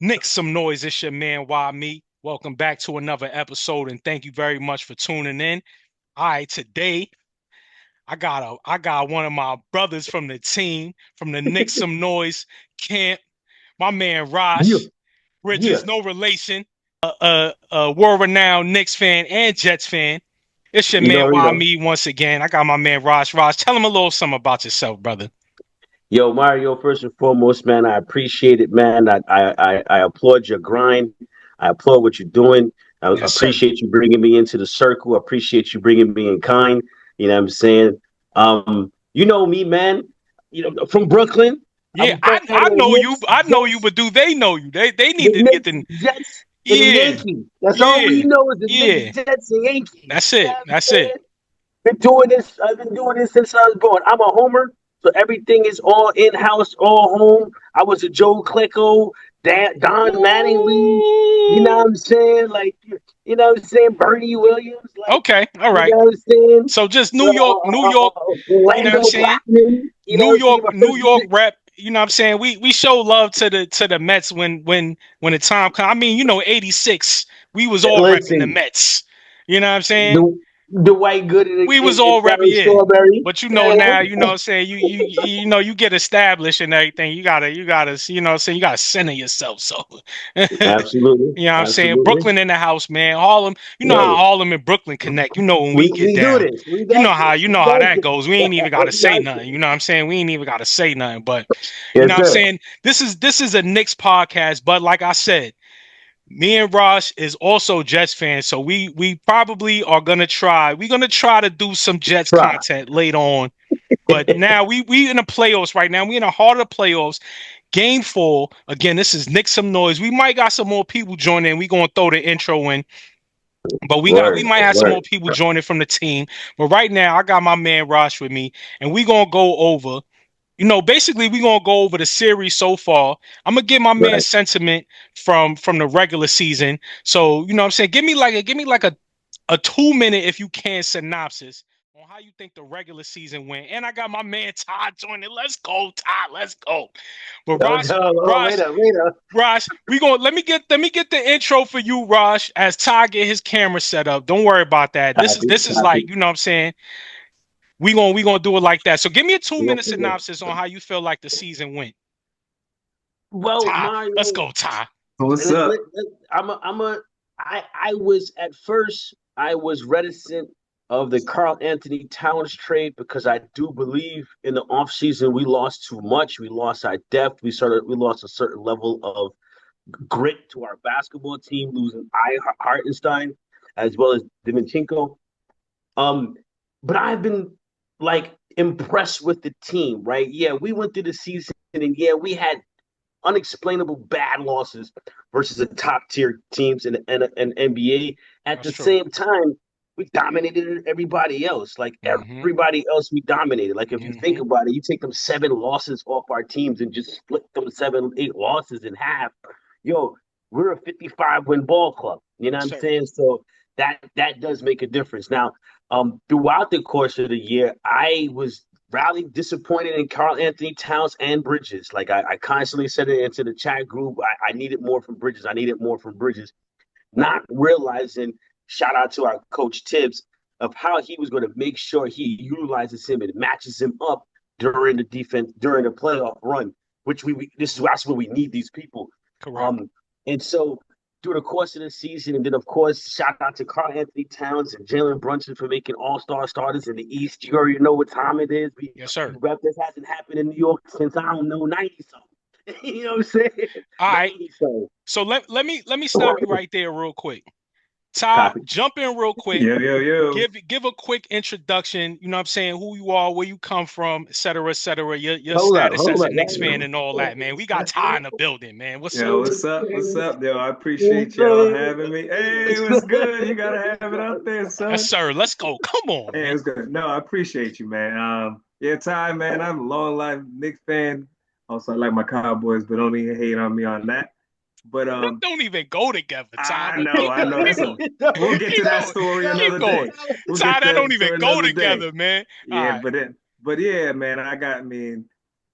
Knicks some noise. It's your man, Why Me. Welcome back to another episode, and thank you very much for tuning in. All right, today I got one of my brothers from the team, from the Knicks some noise camp. My man Yeah, Rash yeah. Bridges, no relation. World-renowned Knicks fan and Jets fan. It's your You man, already Why know. Me, once again. I got my man Rash. Rash, tell him a little something about yourself, brother. Yo, Mario, first and foremost, man, I appreciate it, man. I applaud your grind. I applaud what you're doing. I Yes, sir. appreciate you bringing me into the circle. I appreciate you bringing me in kind. You know what I'm saying? You know me, man. You know, from Brooklyn. I'm Yeah, a fan I of the know you. Knicks, I know you, Jets, but do they know you? They the need to get Knicks, in. Jets, and the Yeah, Yankees. That's all we yeah, know is the Knicks, yeah. Jets, and Yankees. That's You know it. what I'm That's it. saying? Been doing this. I've been doing this since I was born. I'm a homer, so everything is all in house, all home. I was a Joe Klecko, Don Mattingly. You know what Ooh. I'm saying? Like, you know what I'm saying? Bernie Williams, like, Okay, all you right. know what I'm saying? So just New York, New York. You know what I'm Orlando saying? Blackman. You know what New I'm saying? York, My New first York rep. You know what I'm saying? We show love to the Mets when the time comes. I mean, '86, we was all repping the listen, Mets. You know what I'm saying? the the white good We was in all repping, Barry yeah. Strawberry. But you know Yeah. now, you know what I'm saying, you know you get established and everything. You gotta you know what I'm saying, you gotta center yourself. So you Absolutely, know what I'm saying? absolutely. Brooklyn in the house, man. Harlem, you know how Yo, Harlem and Brooklyn connect. You know when we get we do down. this. We You know got how this. you We know how got that this. goes. We ain't even gotta We say got nothing. this. You know what I'm saying? We ain't even gotta say nothing. But you know Yes, what I'm sir. saying? This is a Knicks podcast, but like I said, me and Rosh is also Jets fans, so we probably are gonna try. We're gonna try to do some Jets Try. content later on. But now we in the playoffs right now. We in the heart of the playoffs. Game 4. Again, this is Nick some noise. We might got some more people joining. We gonna throw the intro in, but we Word. might have some Word. more people joining from the team. But right now, I got my man Rosh with me, and we gonna go over. Basically, we gonna go over the series so far. I'm gonna get my man Right. sentiment from the regular season. So you know what I'm saying. Give me like a 2 minute, if you can, synopsis on how you think the regular season went. And I got my man Todd joining. Let's go, Todd. Let's go. But Oh, Ross, no, oh, Ross, wait up, wait up. Ross, we going let me get the intro for you, Ross, as Todd get his camera set up. Don't worry about that. This is Copy, this is copy. like, you know what I'm saying? We gonna do it like that. So give me a two We gonna minute figure it. synopsis on how you feel like the season went. Well, Ty, let's Mario, go, Ty. What's up? I was at first, I was reticent of the Carl Anthony Towns trade because I do believe in the offseason we lost too much. We lost our depth. We lost a certain level of grit to our basketball team, losing Hartenstein as well as Dimitrenko. Um, but I've been like impressed with the team, right? Yeah, we went through the season and yeah, we had unexplainable bad losses versus the top tier teams in NBA. At That's the true. same time, we dominated everybody else. Like Mm-hmm. everybody else, we dominated. Like if you think Mm-hmm. about it, you take them 7 losses off our teams and just split them 7, 8 losses in half. Yo, we're a 55 win ball club. You know what I'm Sir. saying? So that does make a difference. Now, throughout the course of the year, I was rally disappointed in Carl Anthony Towns and Bridges. Like I constantly said it into the chat group. I needed more from Bridges. I needed more from Bridges. Not realizing, shout out to our coach Thibbs, of how he was going to make sure he utilizes him and matches him up during the defense during the playoff run. Which this is that's where we need these people. Correct. Um, and so through the course of the season, and then of course, shout out to Carl Anthony Towns and Jalen Brunson for making All-Star starters in the East. You already know what time it is. Yes, We sir. rep this hasn't happened in New York since I don't know 90 something. You know what I'm saying? All right. 90 something. So let me stop you right there real quick. Ty, Copy. jump in real quick. Yo, yo, yo. Give a quick introduction. You know what I'm saying? Who you are, where you come from, et cetera, et cetera. Your Hold up, status hold as a up. Knicks fan and all that, man. We got Ty in the building, man. What's Yo, up? what's up? What's up, yo? I appreciate y'all having me. Hey, what's good? You gotta have it out there, Yes, son. sir. Let's go. Come on, Hey, man. it's good. No, I appreciate you, man. Yeah, Ty, man, I'm a long life Knicks fan. Also, I like my Cowboys, but don't even hate on me on that. But That don't even go together, Ty. But I know. keep That's going. a We'll get to Keep that going. story Keep another going. day. We'll Ty, get to that that don't even story go another day. together, man. All Yeah, right. but yeah, man, I got me.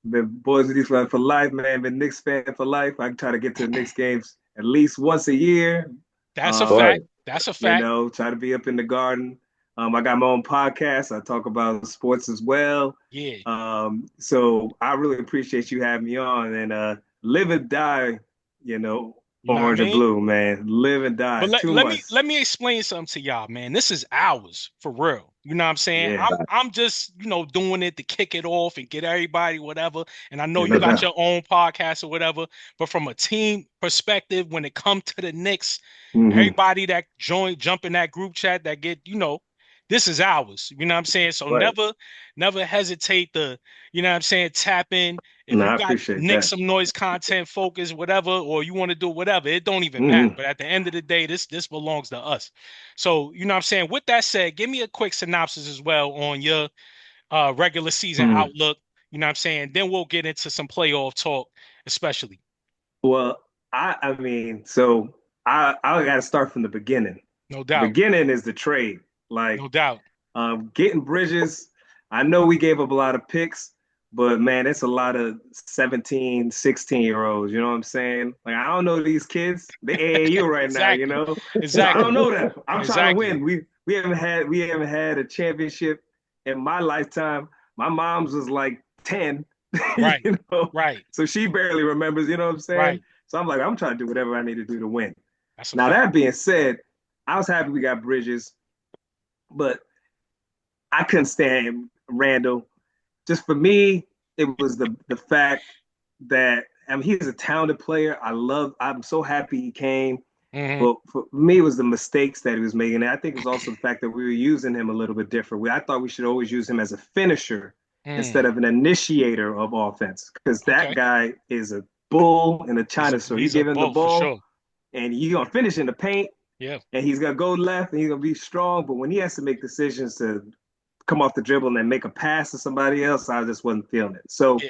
Been boys with these for life, man. Been Knicks fan for life. I try to get to the Knicks games at least once a year. That's a Um, Right. fact. That's a you fact. know, try to be up in the garden. I got my own podcast. I talk about sports as well. Yeah. So I really appreciate you having me on and live and die, you know, You know what I orange and mean? blue, man. Live and die. But let, Too let much. me let me explain something to y'all, man. This is ours for real. You know what I'm saying? Yeah, I'm just, doing it to kick it off and get everybody whatever. And I know yeah, you no got doubt. your own podcast or whatever. But from a team perspective, when it comes to the Knicks, Hmm. everybody that jump in that group chat that get, this is ours. You know what I'm saying? So Right. never hesitate to, tap in. If No, you I got appreciate Nick that. some noise content focus, whatever, or you want to do whatever, it don't even matter. Hmm. But at the end of the day, this belongs to us. So, you know what I'm saying? With that said, give me a quick synopsis as well on your regular season Hmm. outlook. You know what I'm saying? Then we'll get into some playoff talk, especially. Well, I mean, so I got to start from the beginning. No The doubt. beginning is the trade. Like No doubt. getting Bridges. I know we gave up a lot of picks, but man, it's a lot of 17, 16-year-olds. You know what I'm saying? Like I don't know these kids. They AAU right now, you Exactly. know. So I don't Exactly. know them. I'm trying to Exactly. win. We haven't had a championship in my lifetime. My mom's was like 10, Right. you know, Right. so she barely remembers. You know what I'm saying? Right. So I'm like, I'm trying to do whatever I need to do to win. That's a Now fact. that being said, I was happy we got Bridges, but I couldn't stand Randle. Just for me, it was the fact that I mean he's a talented player. I'm so happy he came. Hmm. But for me, it was the mistakes that he was making. And I think it was also the fact that we were using him a little bit different. I thought we should always use him as a finisher instead Mm. of an initiator of offense, because that Okay. guy is a bull in a china store. You He's a give him the bull for ball, sure. and you're gonna finish in the paint, Yeah. and he's gonna go left, and he's gonna be strong. But when he has to make decisions to come off the dribble and then make a pass to somebody else, I just wasn't feeling it. So Yeah.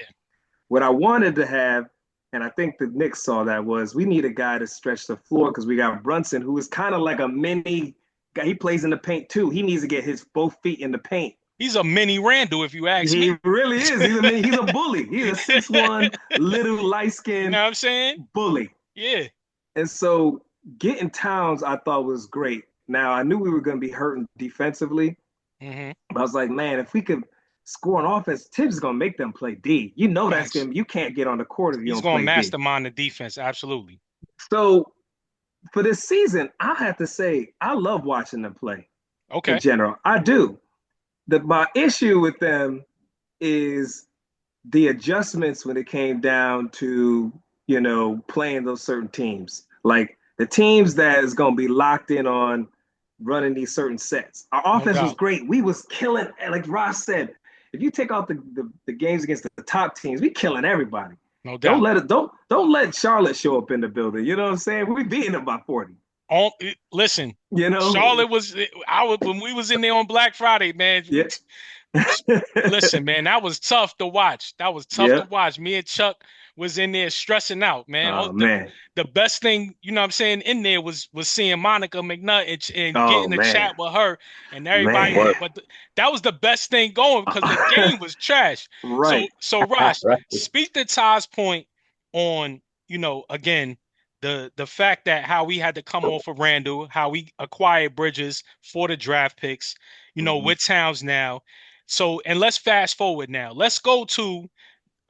what I wanted to have, and I think the Knicks saw that, was we need a guy to stretch the floor because we got Brunson, who is kind of like a mini guy. He plays in the paint too. He needs to get his both feet in the paint. He's a mini Randall, if you ask He me. really is. He's a bully. He's a 6'1", little light You know skinned what I'm saying? bully. Yeah. And so getting Towns, I thought was great. Now I knew we were going to be hurting defensively, Hmm. but I was like, man, if we could score on offense, Thibs is going to make them play D. You know that's Facts. going to, you can't get on the court if you He's don't going to play D. mastermind the defense. Absolutely. So for this season, I have to say I love watching them play in Okay. general. I do. My issue with them is the adjustments when it came down to playing those certain teams, like the teams that is going to be locked in on running these certain sets. Our No offense was doubt. great. We was killing, like Ross said. If you take out the games against the top teams, we killing everybody. No Don't doubt. let it don't let Charlotte show up in the building. You know what I'm saying? We beating them by 40. Listen, You know? Charlotte was when we was in there on Black Friday, man. Yeah. Listen, man, that was tough to watch. That was tough to Yeah. watch. Me and Chuck was in there stressing out, man. Oh man. The best thing, you know what I'm saying, in there was seeing Monica McNutt and Oh getting a man. chat with her and everybody. Man. Work. But that was the best thing going because the game was trash. So Right. so Rosh, Right. speak to Ty's point on, again, the fact that how we had to come off of Randle, how we acquired Bridges for the draft picks, Mhm. with Towns now. So, and let's fast forward now. Let's go to,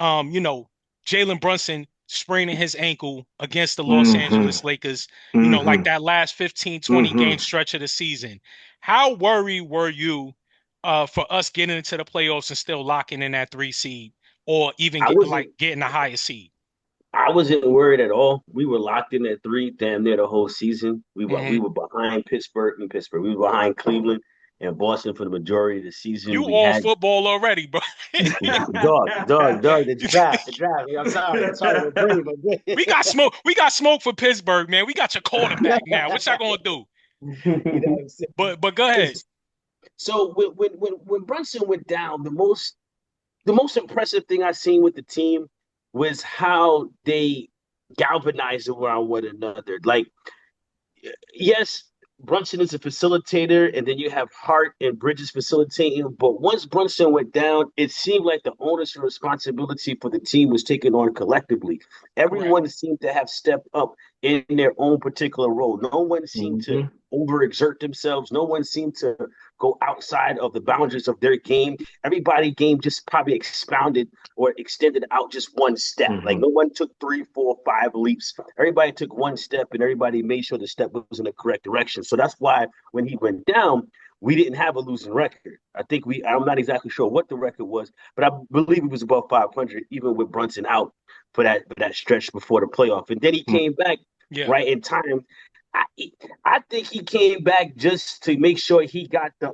you know, Jalen Brunson spraining his ankle against the Los Mhm. Angeles Lakers, like Mhm. that last 15, 20 game Mhm. stretch of the season. How worried were you for us getting into the playoffs and still locking in that 3 seed or even I wasn't getting a higher seed? I wasn't worried at all. We were locked in at three damn near the whole season. We Hmm. were behind Pittsburgh and Pittsburgh. We were behind Cleveland and Boston for the majority of the You season. We all had football already, bro. the draft, the draft. I'm sorry, my brain, my brain. We got smoke. We got smoke for Pittsburgh, man. We got your quarterback now. What y'all gonna do? You know what I'm saying? But go ahead. So when Brunson went down, the most impressive thing I seen with the team was how they galvanized around one another. Like, yes, Brunson is a facilitator, and then you have Hart and Bridges facilitating. But once Brunson went down, it seemed like the onus and responsibility for the team was taken on collectively. Correct. Everyone seemed to have stepped up in their own particular role. No one seemed to overexert themselves. No one seemed to go outside of the boundaries of their game. Everybody game just probably expounded or extended out just one step. Like no one took 3, 4, 5 leaps. Everybody took one step, and everybody made sure the step was in the correct direction. So that's why when he went down, we didn't have a losing record. I'm not exactly sure what the record was, but I believe it was above 500, even with Brunson out for that stretch before the playoff. And then he came back right in time. I think he came back just to make sure he got the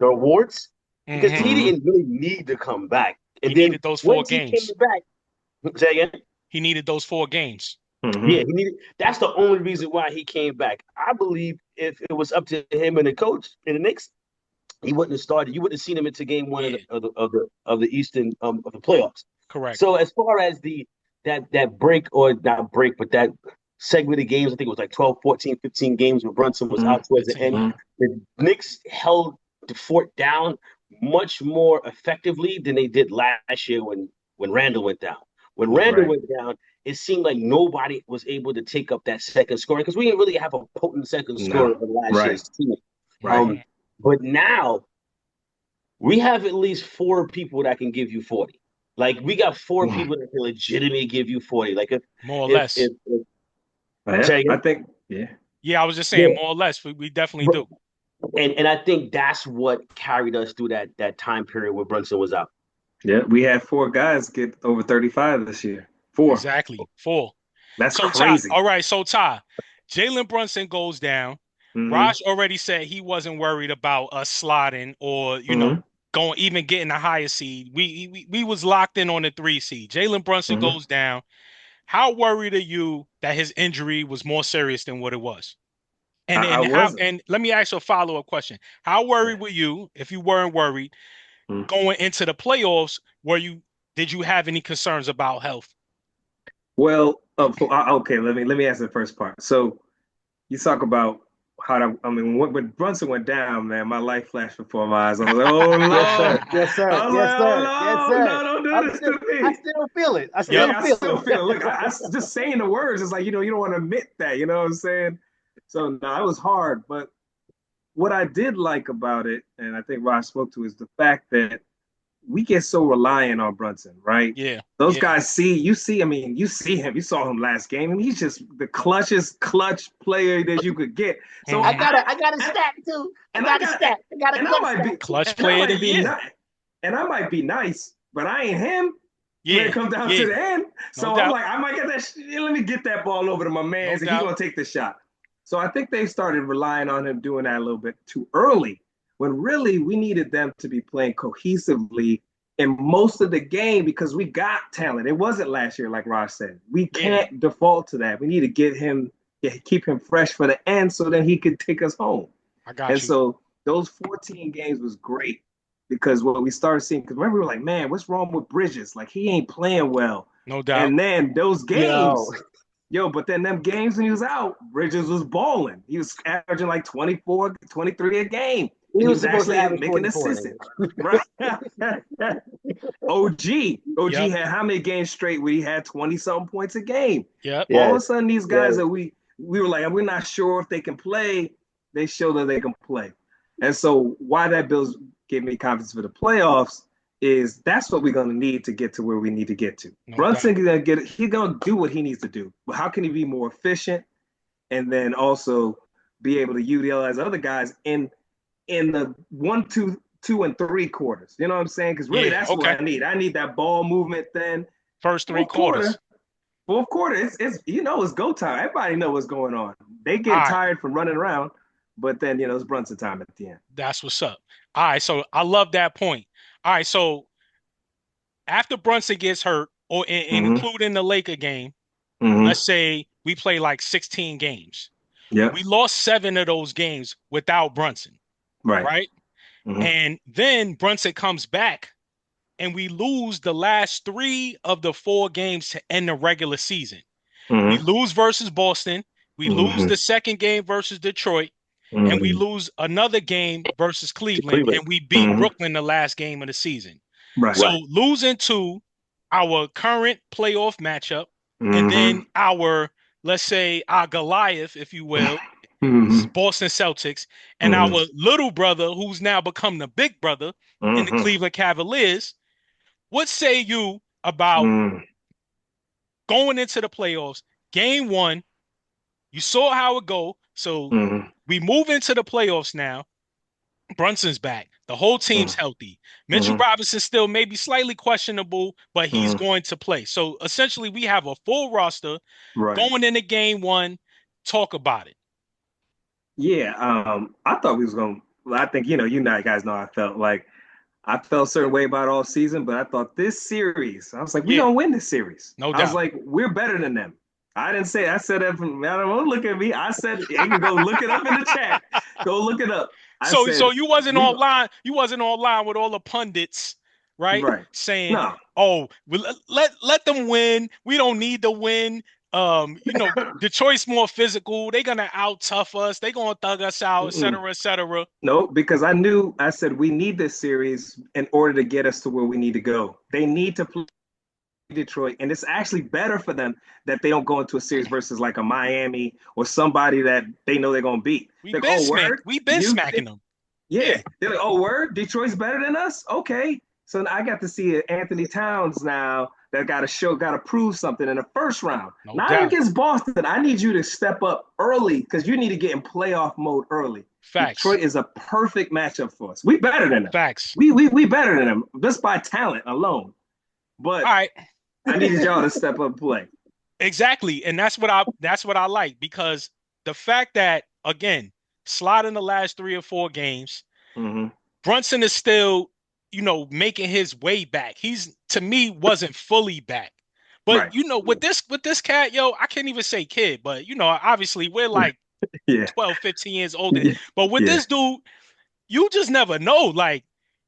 awards because he didn't really need to come back. And he then needed those 4 once games. He came back, say again? He needed those 4 games. Yeah, he needed. That's the only reason why he came back. I believe if it was up to him and the coach and the Knicks, he wouldn't have started. You wouldn't have seen him into game 1 of the Eastern of the playoffs. Correct. So as far as that break or not break, but that segment of games, I think it was like 12, 14, 15 games where Brunson was out towards the end. The Knicks held the fort down much more effectively than they did last year when Randle went down. When Randle went down, it seemed like nobody was able to take up that second scoring because we didn't really have a potent second scorer in last year's team. But now we have at least 4 people that can give you 40. Like we got 4 people that can legitimately give you 40. Like if more or less. I think, I was just saying more or less. We definitely do. And I think that's what carried us through that time period where Brunson was out. Yeah, we had 4 guys get over 35 this year. 4. Exactly. 4. That's so crazy. All right, so Ty, Jalen Brunson goes down. Rash already said he wasn't worried about us sliding or, even getting a higher seed. We was locked in on the 3 seed. Jalen Brunson goes down. How worried are you that his injury was more serious than what it was? And let me ask you a follow-up question. How worried were you, if you weren't worried, going into the playoffs? Did you have any concerns about health? Well, okay, let me answer the first part. So you talk about when Brunson went down, man, my life flashed before my eyes. I was like, oh, Lord. Yes, sir. I was like, oh, Lord, no, don't do this to me. I still feel it. I still feel it. Look, I just saying the words, it's like, you don't want to admit that, you know what I'm saying? So, no, it was hard. But what I did like about it, and I think Ross spoke to, is the fact that we get so reliant on Brunson, right? Yeah. Those guys you see him. You saw him last game. I mean, he's just the clutch player that you could get. So I got a stat too. I got a stat. I got a clutch player to be. And I might be nice, but I ain't him. When it comes down to the end. So I'm like, I might get that. Let me get that ball over to my man, and he's gonna take the shot. So I think they started relying on him doing that a little bit too early, when really we needed them to be playing cohesively in most of the game because we got talent. It wasn't last year, like Ross said. We can't default to that. We need to keep him fresh for the end so that he could take us home. So those 14 games was great because what we started seeing, because remember we were like, man, what's wrong with Bridges? Like he ain't playing well. No doubt. And then those games, but then them games when he was out, Bridges was balling. He was averaging like 24, 23 a game. He was actually making assists. Right? OG had how many games straight where he had 20-something points a game? All of a sudden, these guys that we were like, we're not sure if they can play, they show that they can play. And so why that gave me confidence for the playoffs is that's what we're going to need to get to where we need to get to. Brunson is going to get it. He's going to do what he needs to do. But how can he be more efficient and then also be able to utilize other guys in the 1, 2, and 3 quarters? You know what I'm saying? Because really that's what I need. I need that ball movement then. First 3 quarters. Fourth quarter, it's go time. Everybody knows what's going on. They get tired from running around, but then, it's Brunson time at the end. That's what's up. All right, so I love that point. All right, so after Brunson gets hurt, or including the Laker game, let's say we play like 16 games. Yeah. We lost 7 of those games without Brunson. Right? And then Brunson comes back and we lose the last 3 of the 4 games to end the regular season. We lose versus Boston. We lose the second game versus Detroit. and we lose another game versus Cleveland, and we beat Brooklyn the last game of the season. Right. So losing to our current playoff matchup, and then our, let's say, our Goliath, if you will, Boston Celtics, and our little brother, who's now become the big brother in the Cleveland Cavaliers. What say you about going into the playoffs, game one? You saw how it go. So we move into the playoffs now. Brunson's back. The whole team's healthy. Mitchell Robinson still maybe slightly questionable, but he's going to play. So essentially, we have a full roster going into game one. Talk about it. Yeah, I thought we was going to, I think, you guys know I felt like I felt a certain way about all season, but I thought this series, I was like, we're going to win this series. No doubt. I was like, we're better than them. I said that from, I don't look at me. I said, you can go look it up in the chat. Go look it up. So you wasn't online. You wasn't online with all the pundits, right? Saying, no. "Oh, let them win. We don't need to win. Detroit's more physical. They're gonna out tough us. They're gonna thug us out, et cetera, et cetera." No, because I said we need this series in order to get us to where we need to go. They need to play Detroit, and it's actually better for them that they don't go into a series versus like a Miami or somebody that they know they're gonna beat. We've been smacking them. Yeah, they're like, oh, word, Detroit's better than us. Okay, so I got to see Anthony Towns now that got to prove something in the first round. Not against Boston. I need you to step up early because you need to get in playoff mode early. Facts. Detroit is a perfect matchup for us. We better than them. Facts. We better than them just by talent alone. But all right. I needed y'all to step up and play. Exactly. And that's what I like, because the fact that, again, sliding the last 3 or 4 games, Brunson is still, making his way back. He's, to me, wasn't fully back. But, with this cat, I can't even say kid, but, obviously we're like 12, 15 years older. But with this dude, you just never know. Like,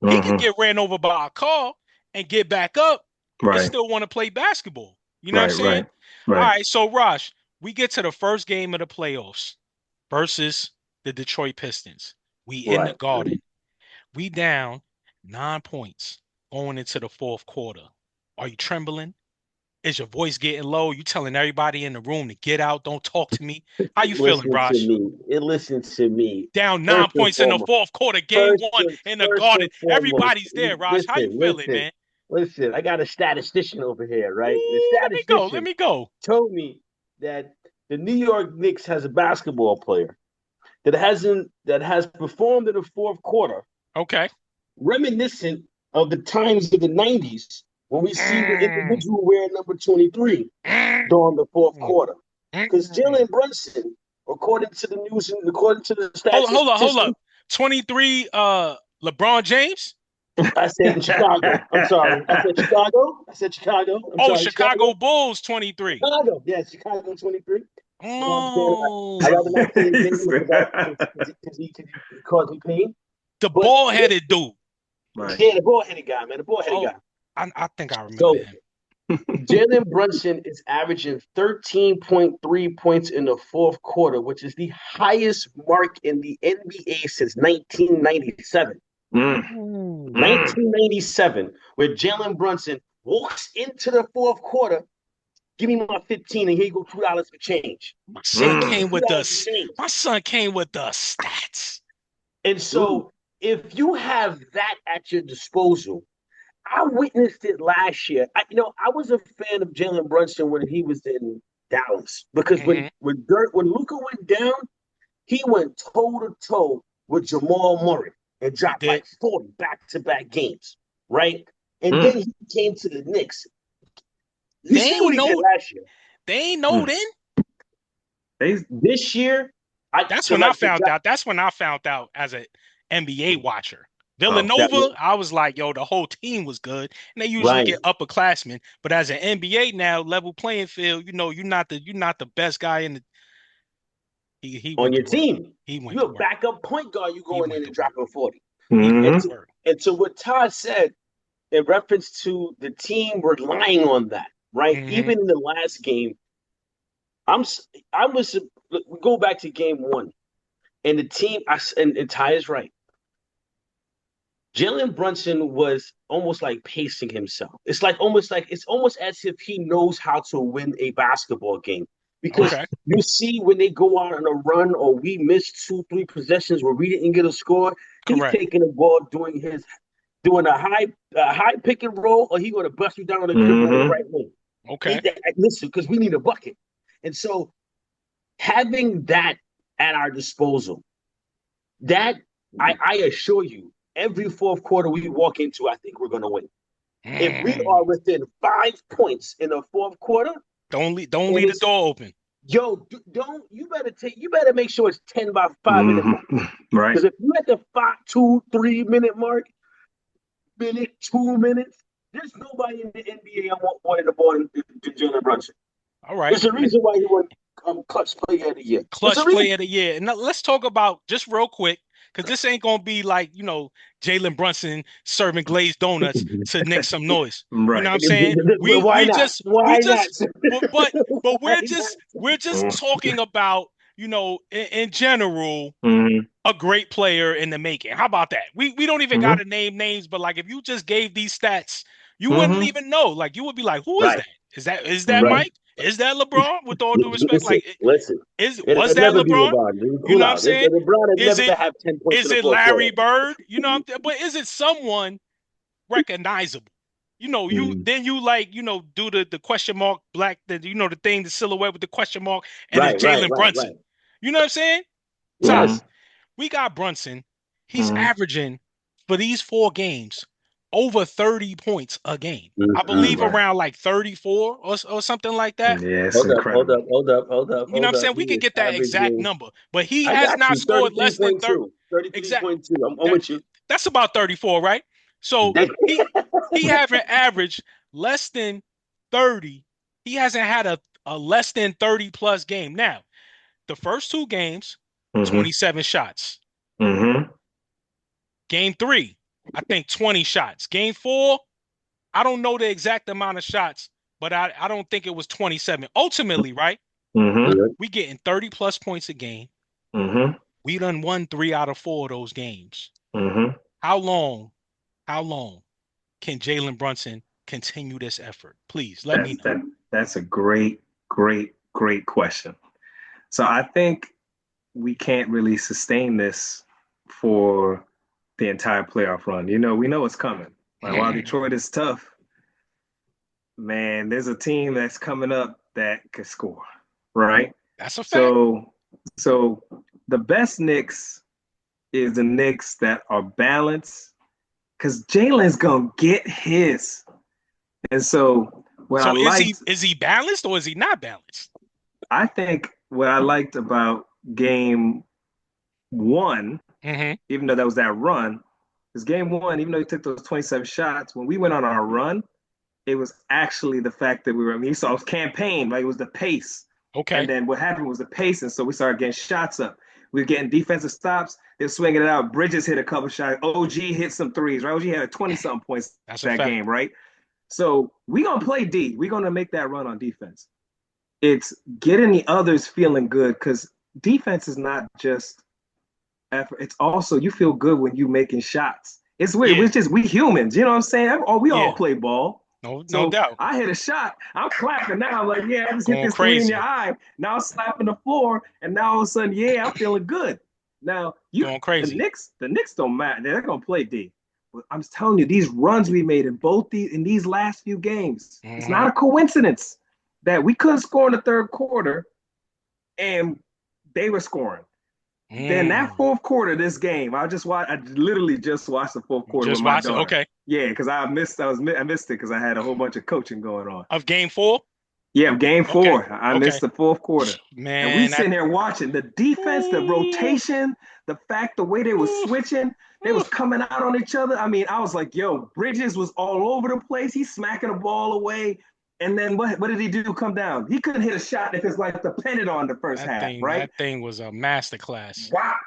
he could get ran over by a car and get back up and still want to play basketball. You know what I'm saying? All right, so Rash, we get to the first game of the playoffs versus the Detroit Pistons. We in the Garden. We down 9 points going into the fourth quarter. Are you trembling? Is your voice getting low? You telling everybody in the room to get out, don't talk to me? How you feeling, Rash? Listen to me. Down 9 points in the fourth quarter, game one in the Garden. Everybody's there, Rash. How you feeling, man? Listen, I got a statistician over here, right? Let me go. Told me that the New York Knicks has a basketball player that has performed in the fourth quarter. Okay. Reminiscent of the times of the 90s when we see the individual wearing number 23 during the fourth quarter. Because Jalen Brunson, according to the news and according to the stats. Hold up. 23 LeBron James? I said in Chicago. I'm sorry. I said Chicago. Chicago Bulls 23. Chicago. Yeah, Chicago 23. Oh. I rather not say his name because he caused me pain. The bald-headed dude. Right. Yeah, the bald-headed guy, man. The bald-headed guy. I think I remember him. Jalen Brunson is averaging 13.3 points in the fourth quarter, which is the highest mark in the NBA since 1997. 1997, where Jalen Brunson walks into the fourth quarter, give me my 15 and here you go $2 for change. My son came with the stats. And so if you have that at your disposal, I witnessed it last year. I was a fan of Jalen Brunson when he was in Dallas because when Luka went down, he went toe to toe with Jamal Murray and dropped like 40 back-to-back games, right? And then he came to the Knicks. You see what he did last year. They ain't know then. This year, That's when I found out. That's when I found out as an NBA watcher. Villanova, I was like, yo, the whole team was good. And they usually get upperclassmen. But as an NBA now, level playing field, you're not the best guy in the he on your team. You're a backup point guard, you going in and dropping 40. And so what Todd said in reference to the team relying on that, right? Even in the last game, we go back to game one. And the team, and Ty is right. Jalen Brunson was almost like pacing himself. It's almost as if he knows how to win a basketball game. Because Okay. you see when they go out on a run or we miss 2, 3 possessions where we didn't get a score, he's Correct. taking the ball doing a high pick and roll, or he gonna bust you down on the dribble on the Mm-hmm. right wing. Okay. Listen, because we need a bucket. And so having that at our disposal, that I assure you, every fourth quarter we walk into, I think we're going to win. If we Mm. are within 5 points in the fourth quarter, Don't and leave the it's door open. don't you better make sure it's 10 by 5 minute mark. Mm-hmm. Right. Because if you at the 2, 3 minute mark, 2 minutes, there's nobody in the NBA I wanted the ball to Jalen Brunson. All right. There's a reason why he won clutch player of the year. Clutch play of the year. And now let's talk about just real quick, because this ain't gonna be like, Jalen Brunson serving glazed donuts to Knicks some noise. You know Right. what I'm saying? We Why we not? just we Why not? just but Why we're just Mm-hmm. talking about, in general, Mm-hmm. a great player in the making. How about that? We don't even gotta name names, but like if you just gave these stats, you wouldn't Mm-hmm. even know. Like you would be like, who is Right, that? Is that Right. Mike? Is that LeBron? With all due respect, listen, like listen. was It'll that never be LeBron? LeBron. Dude. You Cool know what I'm out. saying? LeBron has Is never it have 10 points in is the it fourth quarter. Larry Bird? You know, but is it someone recognizable? Mm-hmm. You like, do the question mark black, the thing, the silhouette with the question mark, and it's Right, right, Jalen right, Brunson. right. You know what I'm saying? Ty, Yes. Mm-hmm. we got Brunson. He's Mm-hmm. averaging for these 4 games over 30 points a game. I Mm-hmm. believe Right. around like 34 or something like that. Yeah, it's Hold up, hold incredible. up, hold up, hold up, You know what I'm hold up. saying? He We could is get that exact averaging. number, but he I has got not you. scored less than 30. 33.2. Exact 33.2. I'm that with you. that's about 34, right? So he haven't averaged less than 30. He hasn't had a less than 30 plus game. Now, the first 2 games, Mm-hmm. 27 shots. Mm-hmm. Game 3, I think 20 shots. Game 4, I don't know the exact amount of shots, but I don't think it was 27. Ultimately, right? Mm-hmm. We getting 30 plus points a game. Mm-hmm. We done won 3 out of 4 of those games. Mm-hmm. How long, how long can Jalen Brunson continue this effort? Please let me That's know. that's a great, great, great question. So I think we can't really sustain this for the entire playoff run. We know it's coming. Like while Detroit is tough, man, there's a team that's coming up that could score, right? That's a fact. So the best Knicks is the Knicks that are balanced because Jalen's gonna get his. And so what I So is he liked, is he balanced or is he not balanced? I think what I liked about game one, Mm-hmm. even though that was that run, because game one, even though he took those 27 shots, when we went on our run, it was actually the fact that you saw his campaign, like it was the pace. And Okay. then what happened was the pace. And so we started getting shots up. We were getting defensive stops. They're swinging it out. Bridges hit a couple shots. OG hit some threes, right? OG had 20 something points That's a that fact. game, right? So we're going to play D. We're going to make that run on defense. It's getting the others feeling good because defense is not just effort. It's also you feel good when you making shots. It's weird. Yeah. We're just we humans. You know what I'm saying? We all Yeah. play ball. No So doubt. I hit a shot. I'm clapping now. I'm like, yeah, I just hit Going this three in your crazy. eye. Now I'm slapping the floor, and now all of a sudden, yeah, I'm feeling good. Now Going crazy. The Knicks don't matter. They're gonna play D. But I'm telling you, these runs we made in these last few games, it's Mm-hmm. not a coincidence that we couldn't score in the third quarter, and they were scoring. Then that Mm. fourth quarter, this game, I literally just watched the fourth quarter with Just my watch it. daughter. Okay. Yeah, because I missed it because I had a whole bunch of coaching going on. Of game 4? Yeah, game Okay. four, I missed Okay. the fourth quarter, and we Man, that sitting here watching the defense, the ooh, rotation, the way they was ooh, switching, they ooh. was coming out on each other. I mean, I was like, yo, Bridges was all over the place. He's smacking the ball away. And then what did he do? Come down. He couldn't hit a shot if it's like depended on the first That half, thing, right? that thing was a masterclass. Whop,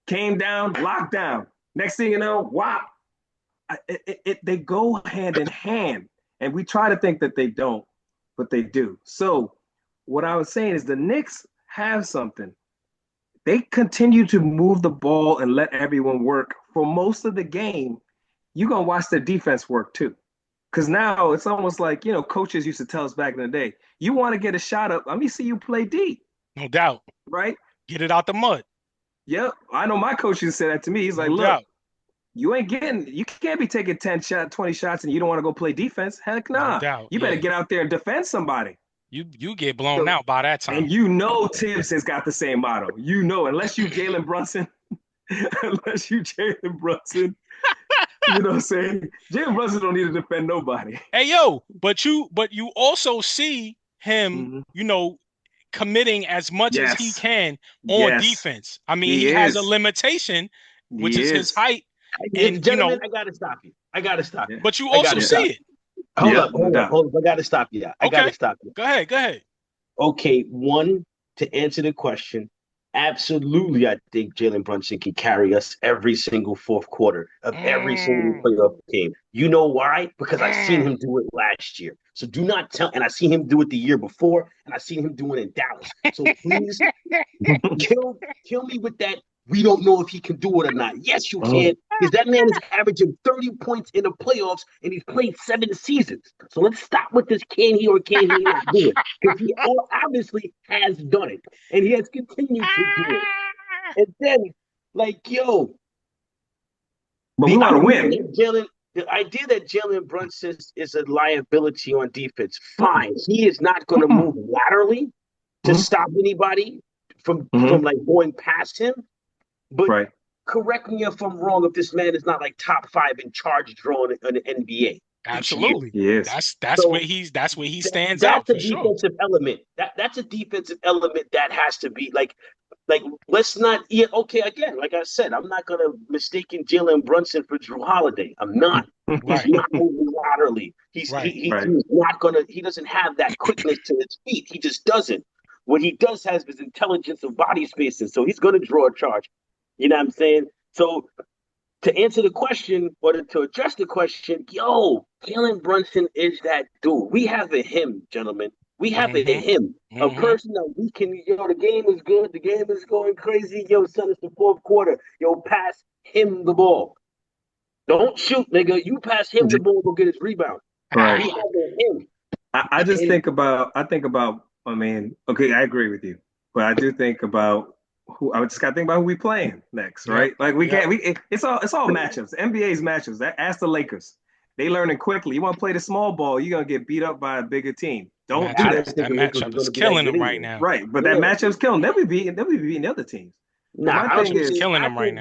came down, locked down. Next thing you know, whop. They go hand in hand. And we try to think that they don't, but they do. So what I was saying is the Knicks have something. they continue to move the ball and let everyone work for most of the game, you're going to watch their defense work too. Because now it's almost like, coaches used to tell us back in the day, you want to get a shot up, let me see you play D. No doubt. Right? Get it out the mud. Yep. I know my coach used to say that to me. He's like, look, you can't be taking 10 shots, 20 shots and you don't want to go play defense. Heck nah. No doubt. You better get out there and defend somebody. You get blown out by that time. And Thibs has got the same motto. Unless you Jalen Brunson, you know what I'm saying? Jalen Brunson don't need to defend nobody. Hey yo, but you also see him, committing as much as he can on defense. I mean, he has a limitation, which is his height. And gentlemen, I gotta stop you. But you also see it. Hold up. I gotta stop you. Go ahead. Okay, one, to answer the question, absolutely, I think Jalen Brunson can carry us every single fourth quarter of every single playoff game. You know why? Because I've seen him do it last year. So do not tell, and I seen him do it the year before, and I seen him do it in Dallas. So please kill me with that. We don't know if he can do it or not. Yes, you can, because that man is averaging 30 points in the playoffs, and he's played 7 seasons. So let's stop with this can he or can he not do it, because he obviously has done it, and he has continued to do it. And then, but we want to win. The idea that Jalen Brunson is a liability on defense, fine. He is not going to move laterally to stop anybody from like going past him. But correct me if I'm wrong, if this man is not like top 5 in charge drawing in the NBA. Absolutely. Yes. That's where he stands out. That's a defensive element. That's a defensive element that has to be like let's not again, like I said, I'm not gonna mistaken Jalen Brunson for Drew Holiday. I'm not. He's not moving laterally. He's not gonna, he doesn't have that quickness to his feet. He just doesn't. What he does have is intelligence of body spacing. So he's gonna draw a charge. You know what I'm saying? So to answer the question, or to address the question, Jalen Brunson is that dude. We have a him, gentlemen. We have a him, a person that we can, the game is good. The game is going crazy. Son, it's the fourth quarter. Pass him the ball. Don't shoot, nigga. You pass him the ball, go get his rebound. Right. We have a him. I think about, I mean, okay, I agree with you. But I do think about I just got to think about who we playing next, right? Like it's all matchups. NBA's matchups. Ask the Lakers. They learning quickly. You want to play the small ball, you're gonna get beat up by a bigger team. Don't do that. That matchup is killing them right now. Right, but that matchup's killing them. They'll be beating the other teams. I think it's killing them right now.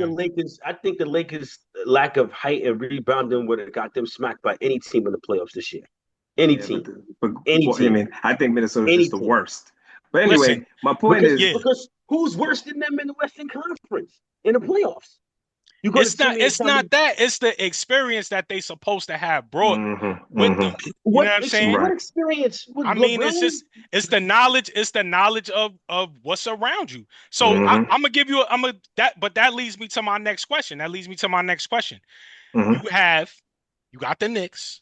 I think the Lakers' lack of height and rebounding would have got them smacked by any team in the playoffs this year. Any team. I mean, I think Minnesota is the worst. But anyway, my point is because who's worse than them in the Western Conference in the playoffs? It's not that. It's the experience that they supposed to have brought with them. You know what I'm saying? What experience? I mean, it's the knowledge. It's the knowledge of what's around you. So I'm gonna give you but that leads me to my next question. You got the Knicks,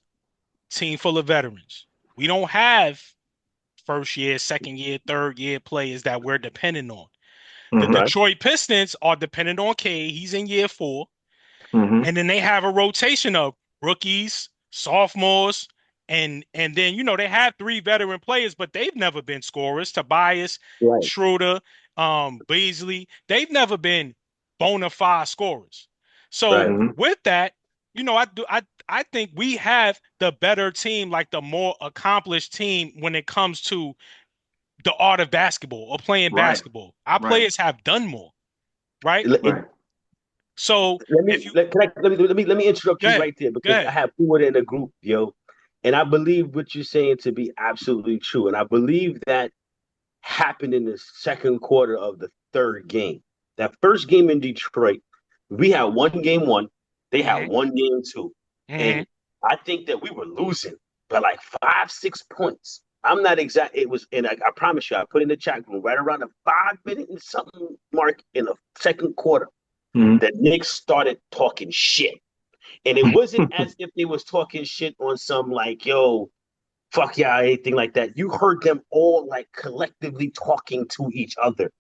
team full of veterans. We don't have first year, second year, third year players that we're dependent on. The Detroit Pistons are dependent on K. He's in year 4. And then they have a rotation of rookies, sophomores, and then, they have 3 veteran players, but they've never been scorers. Tobias, Schroeder, Beasley. They've never been bona fide scorers. So with that, I think we have the better team, like the more accomplished team when it comes to the art of basketball or playing basketball. Our players have done more, right? So let me interrupt you right there, because I have put in a group, and I believe what you're saying to be absolutely true, and I believe that happened in the second quarter of the third game. That first game in Detroit, we had one game 1, they had one game 2, and I think that we were losing by like 5-6 points. I'm not exact. It was, and I promise you, I put in the chat room right around the 5-minute and something mark in the second quarter. The Knicks started talking shit, and it wasn't as if they was talking shit on some like, fuck y'all, anything like that. You heard them all like collectively talking to each other,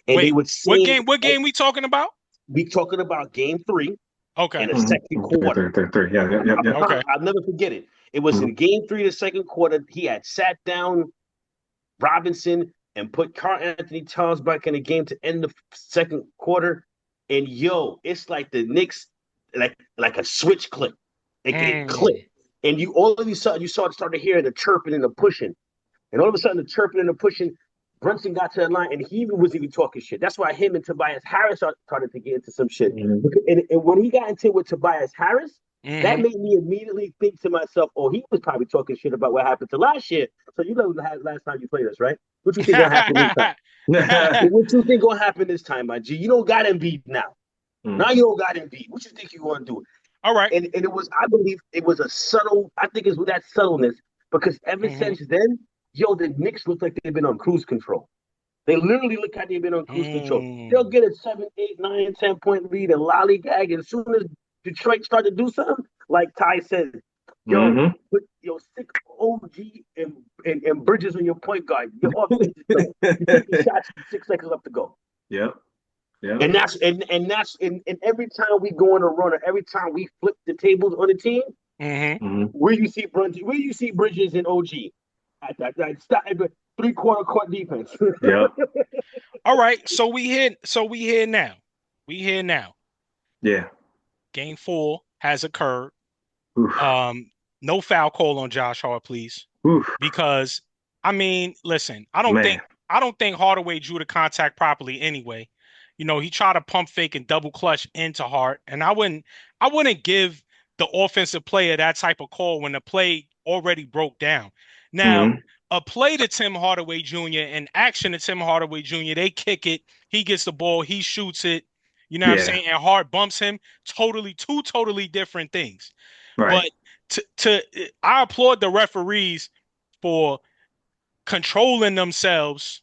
And they Wait, would what sing. game? What game we talking about? We talking about game 3 Okay. in the second quarter. Three. Yeah. Okay. I'll never forget it. It was in game 3 of the second quarter. He had sat down Robinson and put Karl Anthony Towns back in the game to end the second quarter. And it's like the Knicks, like a switch click. It clicked. And you all of a sudden you started hearing the chirping and the pushing. And all of a sudden the chirping and the pushing, Brunson got to the line and he was even talking shit. That's why him and Tobias Harris started to get into some shit. And when he got into it with Tobias Harris, that made me immediately think to myself, oh, he was probably talking shit about what happened to last year. So you know last time you played us, right? What you think gonna happen this time? What you think gonna happen this time, my G? You don't got Embiid now. Now you don't got Embiid. What you think you gonna do? All right. And it was, I believe, it was a subtle. I think it's with that subtleness because ever since then, the Knicks look like they've been on cruise control. They literally look like they've been on cruise control. They'll get a 7, 8, 9, 10 point lead and lollygag, and as soon as Detroit start to do something, like Ty said, put your sick OG and Bridges on your point guard. You're off. You take the shots 6 seconds left to go. Yep. Yeah. And that's every time we go on a run or every time we flip the tables on the team, where you see Bridges and OG at that 3/4 court defense. Yeah. All right. So we here now. Yeah. Game 4 has occurred. Oof. No foul call on Josh Hart, please. Oof. Because I mean, listen, I don't think Hardaway drew the contact properly anyway. He tried to pump fake and double clutch into Hart, and I wouldn't give the offensive player that type of call when the play already broke down. Now, a play to Tim Hardaway Jr. and action to Tim Hardaway Jr., they kick it, he gets the ball, he shoots it, you know what I'm saying, and Hart bumps him. Two totally different things. Right. But I applaud the referees for controlling themselves,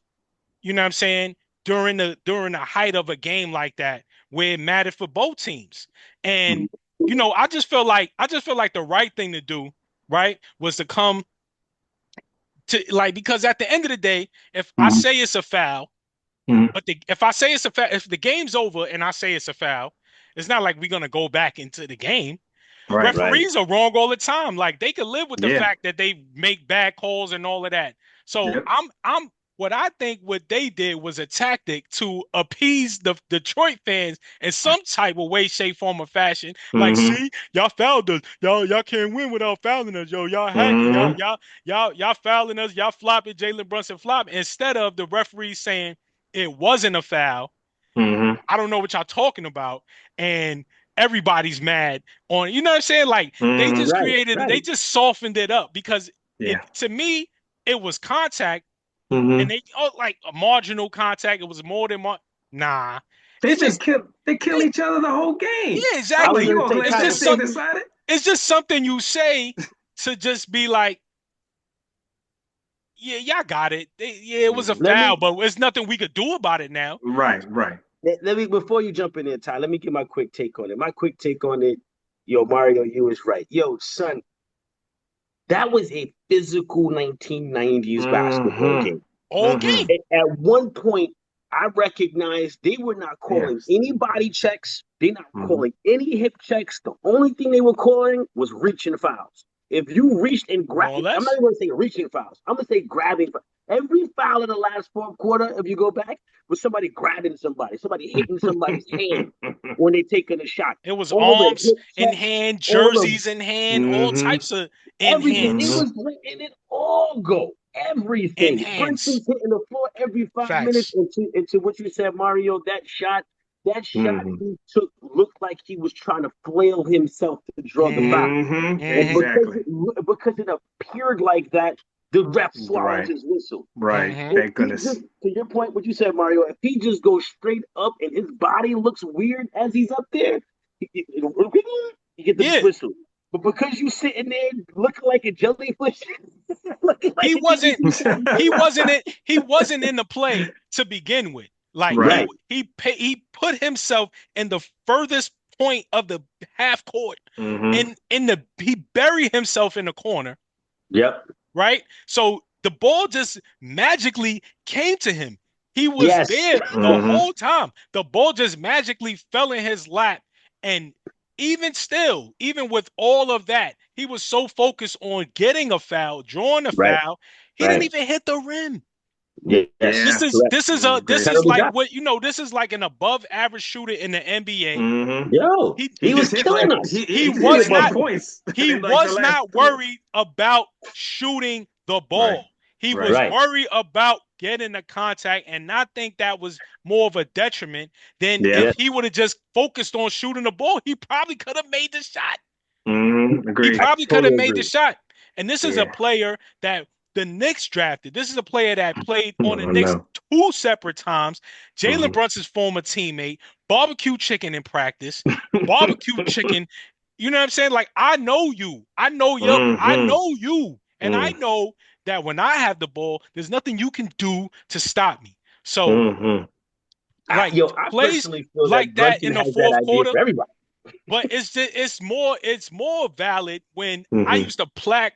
you know what I'm saying, during the height of a game like that, where it mattered for both teams. And I just feel like the right thing to do, right, was to come to because at the end of the day, if I say it's a foul, but if I say it's a foul, if the game's over and I say it's a foul, it's not like we're gonna go back into the game. Referees are wrong all the time. Like, they could live with the fact that they make bad calls and all of that. So what I think what they did was a tactic to appease the Detroit fans in some type of way, shape, form, or fashion. Like, see, y'all fouled us. Y'all can't win without fouling us. Y'all hacking. Y'all fouling us. Y'all flopping. Jalen Brunson flopping. Instead of the referee saying it wasn't a foul. I don't know what y'all talking about. And everybody's mad on, you know what I'm saying? Like, they just they just softened it up because to me, it was contact. And they like a marginal contact. It was more than nah. They kill each other the whole game. Yeah, exactly. It's just something you say to just be like, yeah, y'all got it. It was a foul, but there's nothing we could do about it now. Right. Let me, before you jump in there, Ty, let me get my quick take on it. My quick take on it, Mario, you was right. Son, that was a physical 1990s basketball game. All game. At one point, I recognized they were not calling any body checks. They're not calling any hip checks. The only thing they were calling was reaching fouls. If you reached and grabbed, I'm not even going to say reaching fouls. I'm going to say grabbing. Every foul in the last fourth quarter, if you go back, was somebody grabbing somebody hitting somebody's hand when they taking a shot. It was arms in hand, jerseys in hand, all types of in hands. It was letting it all go. Everything. Brunson's hitting the floor every 5 minutes. Into what you said, Mario, that shot he took looked like he was trying to flail himself to draw the foul. Exactly. Because it appeared like that, the ref swallowed his whistle. Right. Thank goodness. To your point, what you said, Mario, if he just goes straight up and his body looks weird as he's up there, you get the whistle. But because you sitting there looking like a jellyfish, he wasn't in the play to begin with. Like, he put himself in the furthest point of the half court, and he buried himself in the corner. Yep. Right. So the ball just magically came to him. He was Yes. there the whole time. The ball just magically fell in his lap. And even still, even with all of that, he was so focused on getting a foul, drawing a Right. foul, he didn't even hit the rim. Yes. Yeah. This is Terrible like shot. what this is like an above average shooter in the NBA. Yo, he was just hit killing like us. He hit was like not points. he in, like, the was last not two. worried about shooting the ball. He was Right. worried about getting the contact, and I think that was more of a detriment than Yeah. if he would have just focused on shooting the ball. He probably could have made the shot. Agreed. He probably could have made the shot. And this is a Yeah. player that the Knicks drafted. This is a player that played on the Oh, Knicks no. 2 separate times. Jalen Brunson's former teammate, barbecue chicken in practice, barbecue chicken. You know what I'm saying? Like, I know you. I know I know you. And I know that when I have the ball, there's nothing you can do to stop me. So, like, I plays personally feel like that that in Brunson the has that fourth idea quarter. for everybody. But it's more valid when I used to I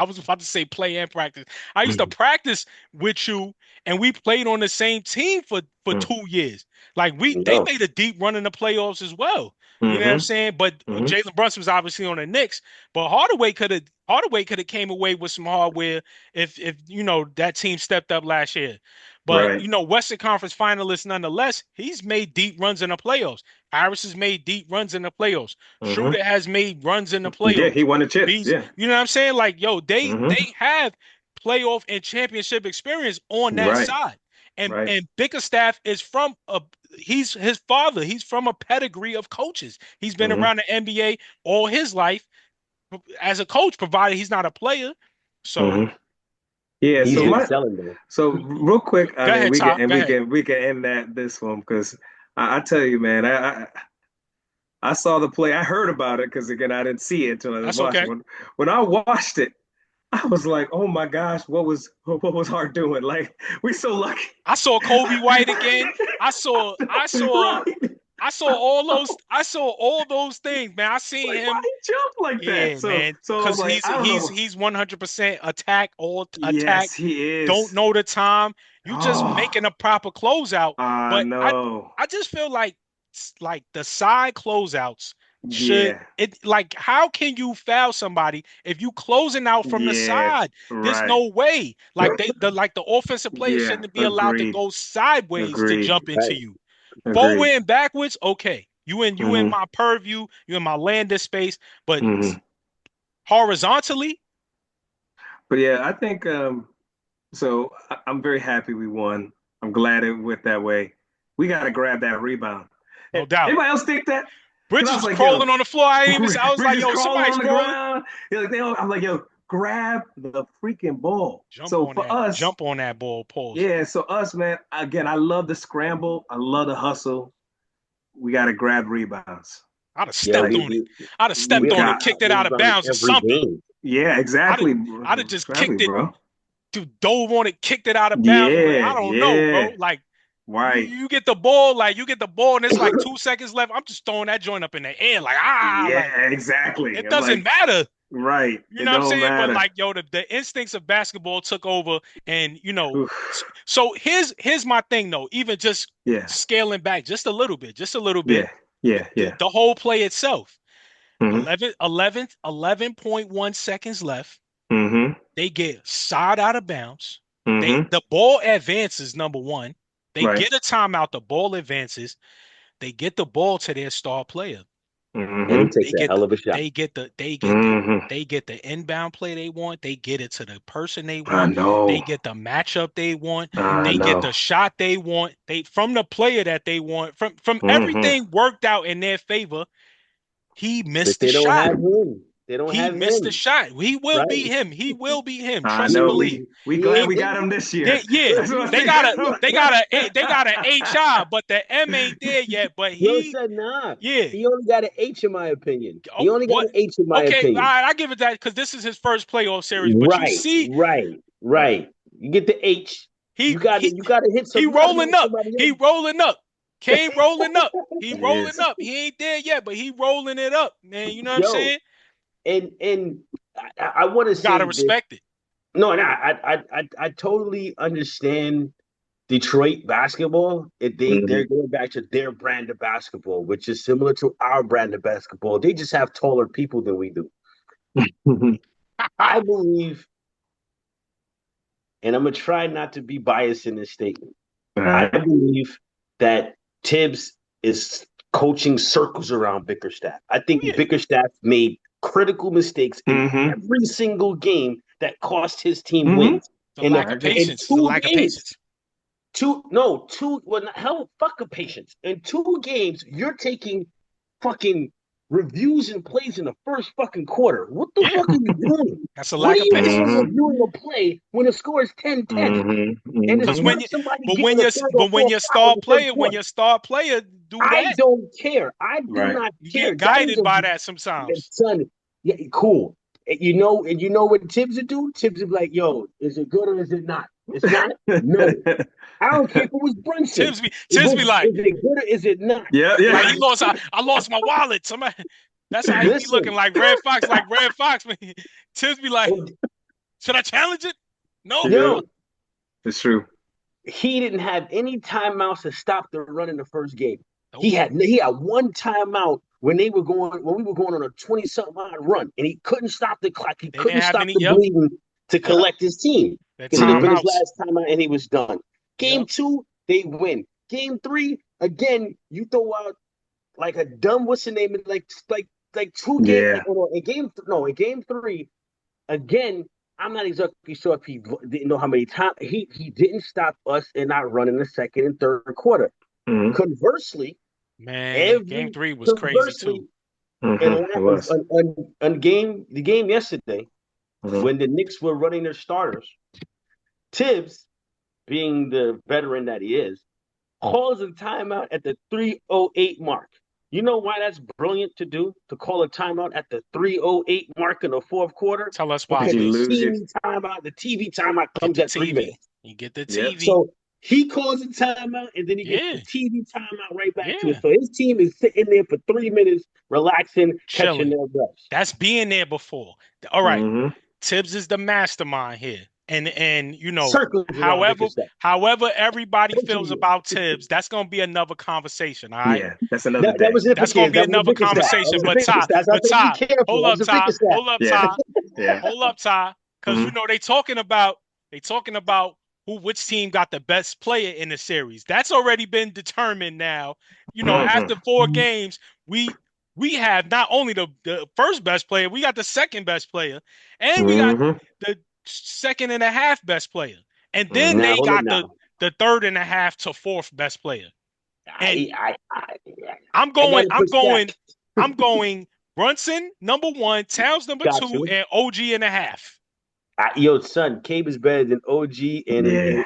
was about to say play and practice. I used to practice with you, and we played on the same team for 2 years. Like they made a deep run in the playoffs as well. You know what I'm saying? But Jalen Brunson was obviously on the Knicks, but Hardaway could have came away with some hardware if that team stepped up last year. But Western Conference finalist nonetheless, he's made deep runs in the playoffs. Harris has made deep runs in the playoffs. Schroeder has made runs in the playoffs. Yeah, he won a chip. You Yeah. know what I'm saying? Like, yo, they have playoff and championship experience on that side. And Bickerstaff is from his father. He's from a pedigree of coaches. He's been around the NBA all his life as a coach, provided he's not a player. So yeah, so real quick, go ahead, Tom. we can end this one because I tell you, man, I saw the play. I heard about it because again I didn't see it until I was watching. Okay. When I watched it, I was like, oh my gosh, what was Hart doing? Like, we so lucky. I saw Kobe White again. I saw all those things, man. I seen like, him. Why he jump like that? Man. Because he's 100% attack. Yes, he is. Don't know the time. You just making a proper closeout. But no. I just feel like the side closeouts how can you foul somebody if you closing out from the side? There's no way. Like the offensive players shouldn't be allowed to go sideways to jump into you. Forward and backwards, okay. You in my purview, you in my landing space, but horizontally. But yeah, I think so I'm very happy we won. I'm glad it went that way. We gotta grab that rebound. No doubt. Anybody else think that? Bridges was crawling on the floor. I was like, yo, somebody's crawling. I'm like, yo, grab the freaking ball. Jump on that ball, pause. Yeah, so us, man, again, I love the scramble. I love the hustle. We got to grab rebounds. I'd have stepped on it. I'd have stepped on it, kicked it out of bounds or something. Yeah, exactly. I'd have just kicked it, bro. Dove on it, kicked it out of bounds. Yeah, I don't know, bro. Like, right. You get the ball, and it's like 2 seconds left. I'm just throwing that joint up in the air, like, Yeah, exactly. It doesn't matter. Right. You know what I'm saying? Matter. But like, yo, the instincts of basketball took over, and so here's my thing though. Even just scaling back just a little bit. Yeah. The whole play itself. 11.1 seconds left. They get side out of bounds. The ball advances, number one. They get a timeout. The ball advances. They get the ball to their star player. And he takes a hell of a shot. They get the inbound play they want. They get it to the person they want. They get the matchup they want. They get the shot they want. From the player that they want. From everything worked out in their favor. He missed the shot. He missed the shot. He will be him. He will be him. Trust and believe. We glad we got him this year. They got an HI, but the M ain't there yet. But he said nah. Yeah. He only got an H in my opinion. He only got an H in my opinion. All right, I give it that because this is his first playoff series. But right, you see, right. You get the H. You got to hit some. He rolling up. He rolling up. Kane rolling up. He rolling up. He ain't there yet, but he rolling it up, man. You know what I'm saying? And I want to say gotta respect it. No, I totally understand Detroit basketball, they're Mhm. going back to their brand of basketball, which is similar to our brand of basketball. They just have taller people than we do. I believe, and I'm gonna try not to be biased in this statement. All I right. believe that Tibbs is coaching circles around Bickerstaff. I Oh think yeah. Bickerstaff made critical mistakes in Mm-hmm. every single game that cost his team Mm-hmm. wins. The In, lack the, of I in patience. It's a two lack of games, patience. well, hell, fuck a patience. In 2 games, you're taking fucking reviews and plays in the first fucking quarter. What the Yeah. fuck are you doing? That's a What lack are of you doing patience. Mm-hmm. reviewing a play when the score is 10-10? Mm-hmm. And it's Because Mm-hmm. when not you, somebody but getting when a your third or but when fourth your foul in star the third player, when quarter. your star player do I that, don't care. I do Right. not you care. get That is guided by that sometimes. son. Yeah, cool. And you know what Tibbs would do? Tibbs would be like, "Yo, is it good or is it not? It's not. No, I don't care if it was Brunson. Tibbs be like, Is it good or is it not? Yeah, like yeah. he lost. I lost my wallet. Somebody. That's how he be looking Listen, like Red Fox. Like Red Fox. Tibbs be like, and should I challenge it? No. Yeah. yo, It's true. he didn't have any timeouts to stop the run in the first game. Nope. He had one timeout when we were going on a 20 something mile run, and he couldn't stop the clock. He They didn't couldn't have stop any. the Yep. bleeding to Yep. collect his team Their because it had been Mm-hmm. his timeouts. last timeout and he was done. Game Yep. 2, they win. Game 3, again, you throw out like a dumb what's the name? Like 2 games. Yeah. Like, oh, no, in game 3, again, I'm not exactly sure if he didn't know how many times he didn't stop us in our run in the second and third quarter. Mm-hmm. Conversely, Man, game every 3 was crazy conversely, too. and Mm-hmm. It was. the game yesterday Mm-hmm. when the Knicks were running their starters, Tibbs, being the veteran that he is, calls a timeout at the 3:08 mark. You know why that's brilliant to do? To call a timeout at the 3:08 mark in the fourth quarter? Tell us why, Did Because you please. lose your? the TV timeout Get comes the at 3 minutes. TV. You get the Yep. TV. So he calls a timeout and then he gets the Yeah. TV timeout right back to it. Yeah. So his team is sitting there for 3 minutes, relaxing, catching Chilling. their breaths. That's being there before. All right. Mm-hmm. Tibbs is the mastermind here. And Circles around Bickerstaff. however everybody feels Coaching about Tibbs, that's gonna be another conversation. All right. Yeah. That's another that day. was it for That's gonna kids. be That was a another Bickerstaff. That conversation. was a But Ty, Bickerstaff. So I but said, be Ty, careful. hold That up, was a Ty, Bickerstaff. hold up, Yeah. Ty, Yeah. hold up, Ty. Because Mm-hmm. they talking about which team got the best player in the series. That's already been determined now. Mm-hmm. After 4 games, we have not only the first best player, we got the second best player, and we got Mm-hmm. the second and a half best player. And then Mm-hmm. Now they hold it got now. the third and a half to fourth best player. And I I'm I got going, to I'm push back. going, I'm going Brunson number 1, Towns number Got 2, you. and OG and a half. Yo, son, Cabe is better than OG, Yeah.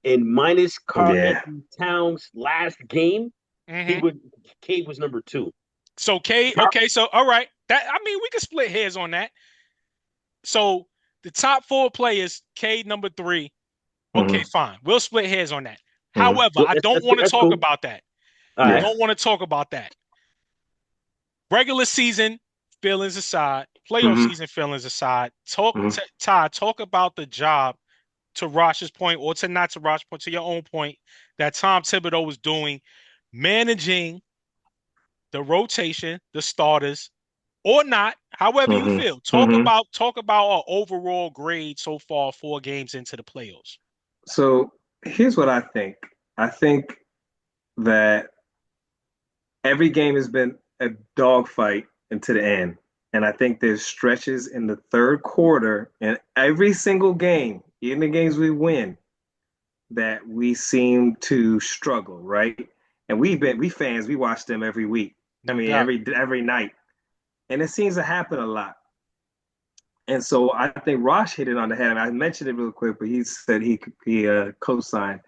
and minus Carl Yeah. Anthony Towns' last game, Mm-hmm. Cabe was number 2. So okay, so all right. We can split hairs on that. So the top 4 players, K number 3. Okay, Mm-hmm. fine. We'll split hairs on that. Mm-hmm. However, I don't want to That's talk cool. about that. All I right. Yeah. don't want to talk about that. Regular season feelings aside, playoff Mm-hmm. season feelings aside, Mm-hmm. talk about the job, to Rash's point, or to not to Rash's point, to your own point, that Tom Thibodeau was doing, managing the rotation, the starters, or not, however you feel. Talk Mm-hmm. about our overall grade so far, 4 games into the playoffs. So here's what I think. I think that every game has been a dogfight into the end. And I think there's stretches in the third quarter in every single game, even the games we win, that we seem to struggle, right? And we fans, we watch them every week. No doubt. Every night. And it seems to happen a lot. And so I think Rash hit it on the head. And I mentioned it real quick, but he said he co-signed.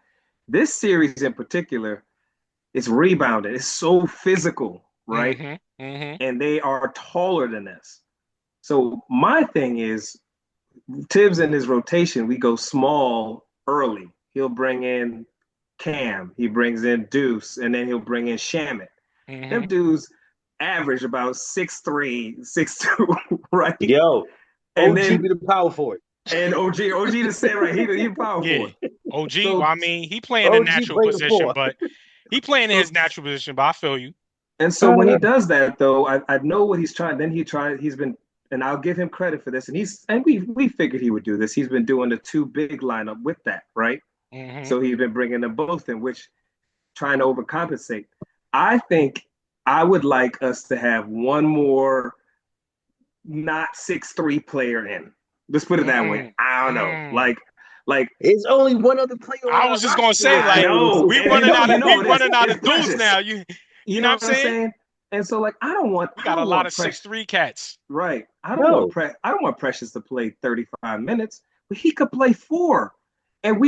This series in particular, it's rebounded. It's so physical, right? Mm-hmm. Mm-hmm. And they are taller than us. So my thing is, Thibbs in his rotation, we go small early. He'll bring in Cam, he brings in Deuce, and then he'll bring in Shamit. Mm-hmm. Them dudes average about 6'3", 6'2", right? Yo, And OG then be the power forward. And OG just said right, he power Yeah. forward. OG, So, well, I mean, he playing a OG natural bring the position, four. but he playing in so his natural position, but I feel you. And so when he does that, though, I know what he's trying. Then he's been, and I'll give him credit for this. And we figured he would do this. He's been doing the two big lineup with that, right? Hmm. So he's been bringing them both in, which trying to overcompensate. I think I would like us to have one more not 6'3" player in. Let's put it that way. Mm, I don't know, mm. like There's only one other player on I our was just gonna roster say, that's I like, playing know, we and running out of we running out it's of dudes precious. now. You You know know what I'm what I'm saying? saying? And so like We I got a don't lot want of pressure. 6'3" cats. Right. No. I don't want Precious to play 35 minutes, but he could play 4. And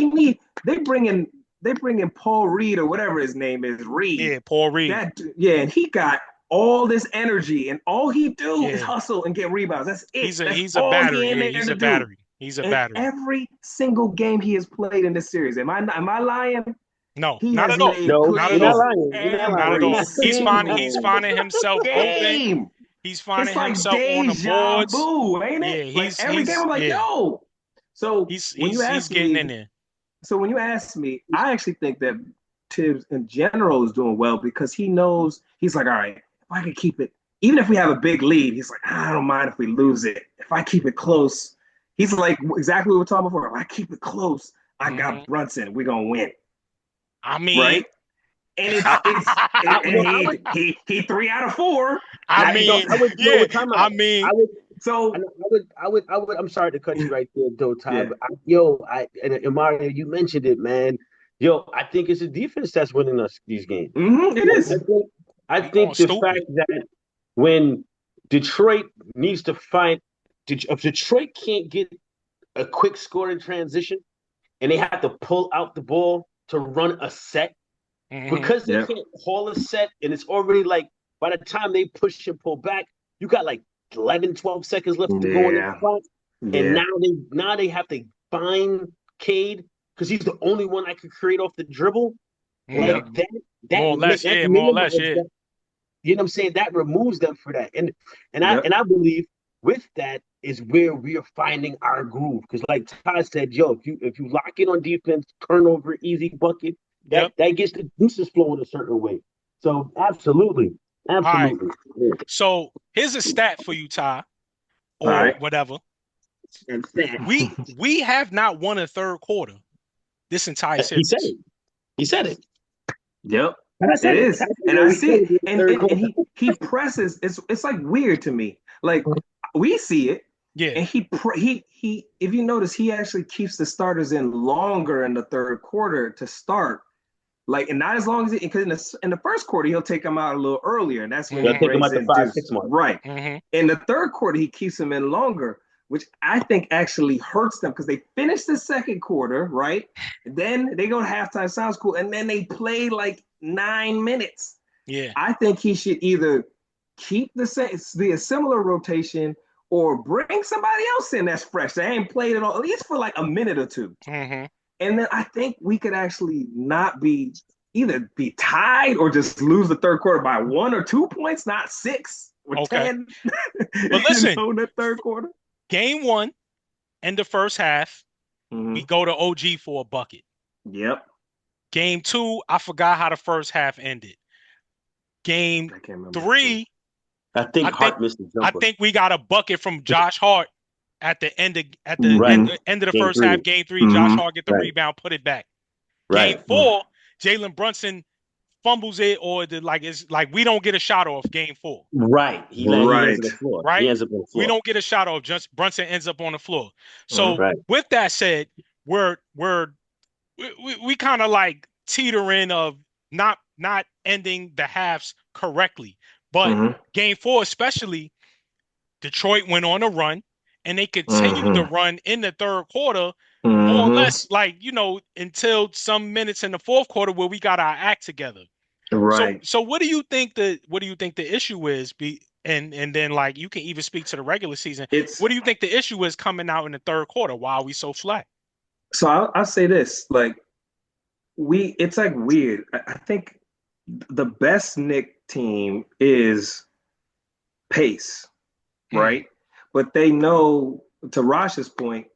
they bring in Paul Reed or whatever his name is, Reed. Yeah, Paul Reed. And he got all this energy and all he do is Yeah, hustle and get rebounds. That's it. That's he's a all he battery. in Yeah, there he's to a do. battery. He's a And battery. every single game he has played in this series, am I lying? No, He not has at all. made No, Not at you're not all. plays lying. You're not Not at lying. every all. He's single finding himself open. game. He's It's finding like himself on the deja boards. vu, ain't it? Yeah, Like every game, I'm like, yeah. yo. So He's getting in there. when you ask me, I actually think that Tibbs in general is doing well because he knows he's like, all right, if I can keep it, even if we have a big lead, he's like, I don't mind if we lose it. If I keep it close, he's like exactly what we were talking before. If I keep it close, I Hmm. got Brunson. We're gonna win, I mean, right? And Well, I would, he 3 out of 4. I Now, no, mean, I would, no, yeah. time I out. I mean, would, so I'm sorry to cut you right there, though, Ty. yeah, But and Mario, you mentioned it, man. Yo, I think it's the defense that's winning us these games. it I is. think, I we going think the fact stupid. that when Detroit needs to find, if Detroit can't get a quick score in transition, and they have to pull out the ball to run a set Hmm. because they Yeah, can't call a set, and it's already like by the time they push and pull back, you got like 11, 12 seconds left to go in the yeah, clock. And yeah. now they have to find Cade because he's the only one I could create off the dribble. Hmm. Like More or less, that yeah. More or less, minimizes yeah. that. You know what I'm saying? That removes them for that. Yep. I believe with that is where we are finding our groove. Because like Todd said, yo, if you lock in on defense, turnover, easy bucket, Yep. that gets the juices flowing a certain way. So absolutely, All right. absolutely. Yeah. So here's a stat for you, Ty, All or right. whatever. And that, We have not won a third quarter this entire he said series. it. He said it. Yep. I It said it. is. And Yo, I we see said it. it in the third And quarter. he presses. It's like weird to me. Like we see it. Yeah. And he if you notice, he actually keeps the starters in longer in the third quarter to start. Like, and not as long as because in the first quarter, he'll take them out a little earlier, and that's when They'll he Hmm. take him brings out the in five, Deuce. 6 mark. Right. Hmm. In the third quarter, he keeps them in longer, which I think actually hurts them because they finish the second quarter, right? Then they go to halftime, sounds cool, and then they play like 9 minutes. Yeah. I think he should either keep the similar rotation or bring somebody else in that's fresh. They ain't played it all, at least for like a minute or two. Hmm. And then I think we could actually not be either be tied or just lose the third quarter by 1 or 2 points, not 6 or Okay. 10. But listen, in the third quarter. game one in the first half, we go to OG for a bucket. Yep. Game two, I forgot how the first half ended. Game I can't remember. three, I think I think Hart missed the I jumper. think we got a bucket from Josh Hart at the end of Right. end of the Game first half. three. Game three, Josh Hart get the Right. rebound, put it back. Game Right. four, Jalen Brunson fumbles it, or it's like we don't get a shot off game four. Right. He ends on the floor. Right? He ends up on the floor. We don't get a shot off. Just Brunson ends up on the floor. So Right. with that said, we kind of like teetering of not ending the halves correctly. But game four, especially, Detroit went on a run and they continued the run in the third quarter, more or less like, until some minutes in the fourth quarter where we got our act together. Right. So what do you think the issue is? And then like you can even speak to the regular season. What do you think the issue is coming out in the third quarter? Why are we so flat? So I'll say this, like it's like weird. I think the best Knick team is pace, right? But they know, to Rash's point,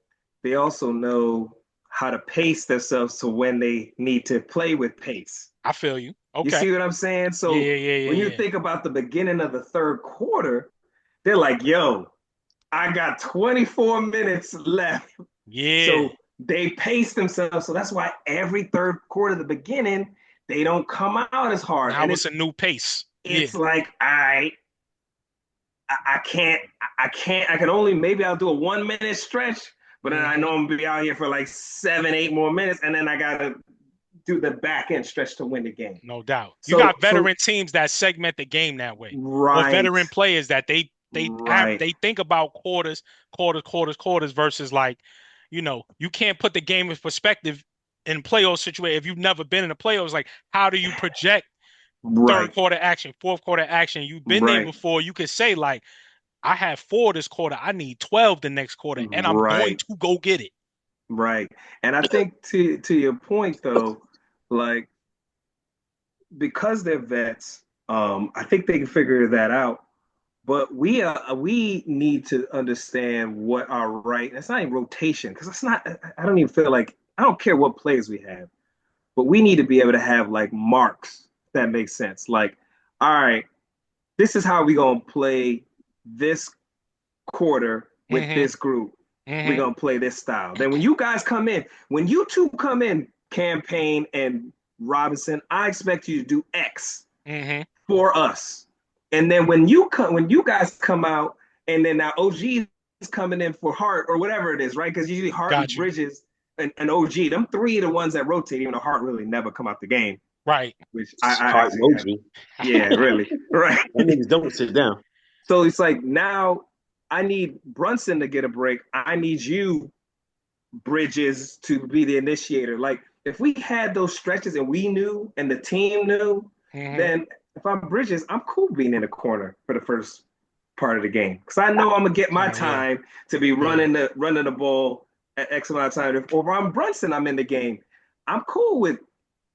they also know how to pace themselves to when they need to play with pace. I feel you. You Okay. see what I'm saying? Yeah, So yeah, yeah, when you yeah, yeah. think about the beginning of the third quarter, they're like, yo, I got 24 minutes left. Yeah. So they pace themselves. So that's why every third quarter, the beginning, they don't come out as hard. Now And it's a new pace. Yeah. it's like, I can't, I can only, maybe I'll do a 1 minute stretch, but then I know I'm gonna be out here for like 7, 8 more minutes, and then I gotta do the back end stretch to win the game. No doubt. You So, got veteran teams that segment the game that way, or right, veteran players that right, they think about quarters versus like, you can't put the game in perspective in playoff situation if you've never been in the playoffs. Like, how do you project third right, quarter action, fourth quarter action? You've been there right, before. You could say like, I have 4 this quarter. I need 12 the next quarter, and I'm going right, to go get it. right. And I think to your point though, like because they're vets, I think they can figure that out. But we need to understand what our right. It's not even rotation because it's not. I don't even feel like I don't care what plays we have, but we need to be able to have like marks. If that makes sense. Like, all right, this is how we gonna play this quarter with Mm-hmm. this group. We're Mm-hmm. gonna play this style. Then when you guys come in, when you two come in, Campaign and Robinson, I expect you to do X Mm-hmm. for us. And then when you guys come out, and then now OG is coming in for Hart or whatever it is, right? Because usually Hart and Got you. Bridges and OG, them three are the ones that rotate, even though Hart really never come out the game. Right. Which I Hart actually have. emoji. Yeah, really. Right. That niggas don't sit down. So it's like now I need Brunson to get a break. I need you, Bridges, to be the initiator. Like if we had those stretches and we knew and the team knew, Mm-hmm. then if I'm Bridges, I'm cool being in the corner for the first part of the game because I know I'm gonna get my Yeah. time to be running the ball at X amount of time. If I'm Brunson, I'm in the game. I'm cool with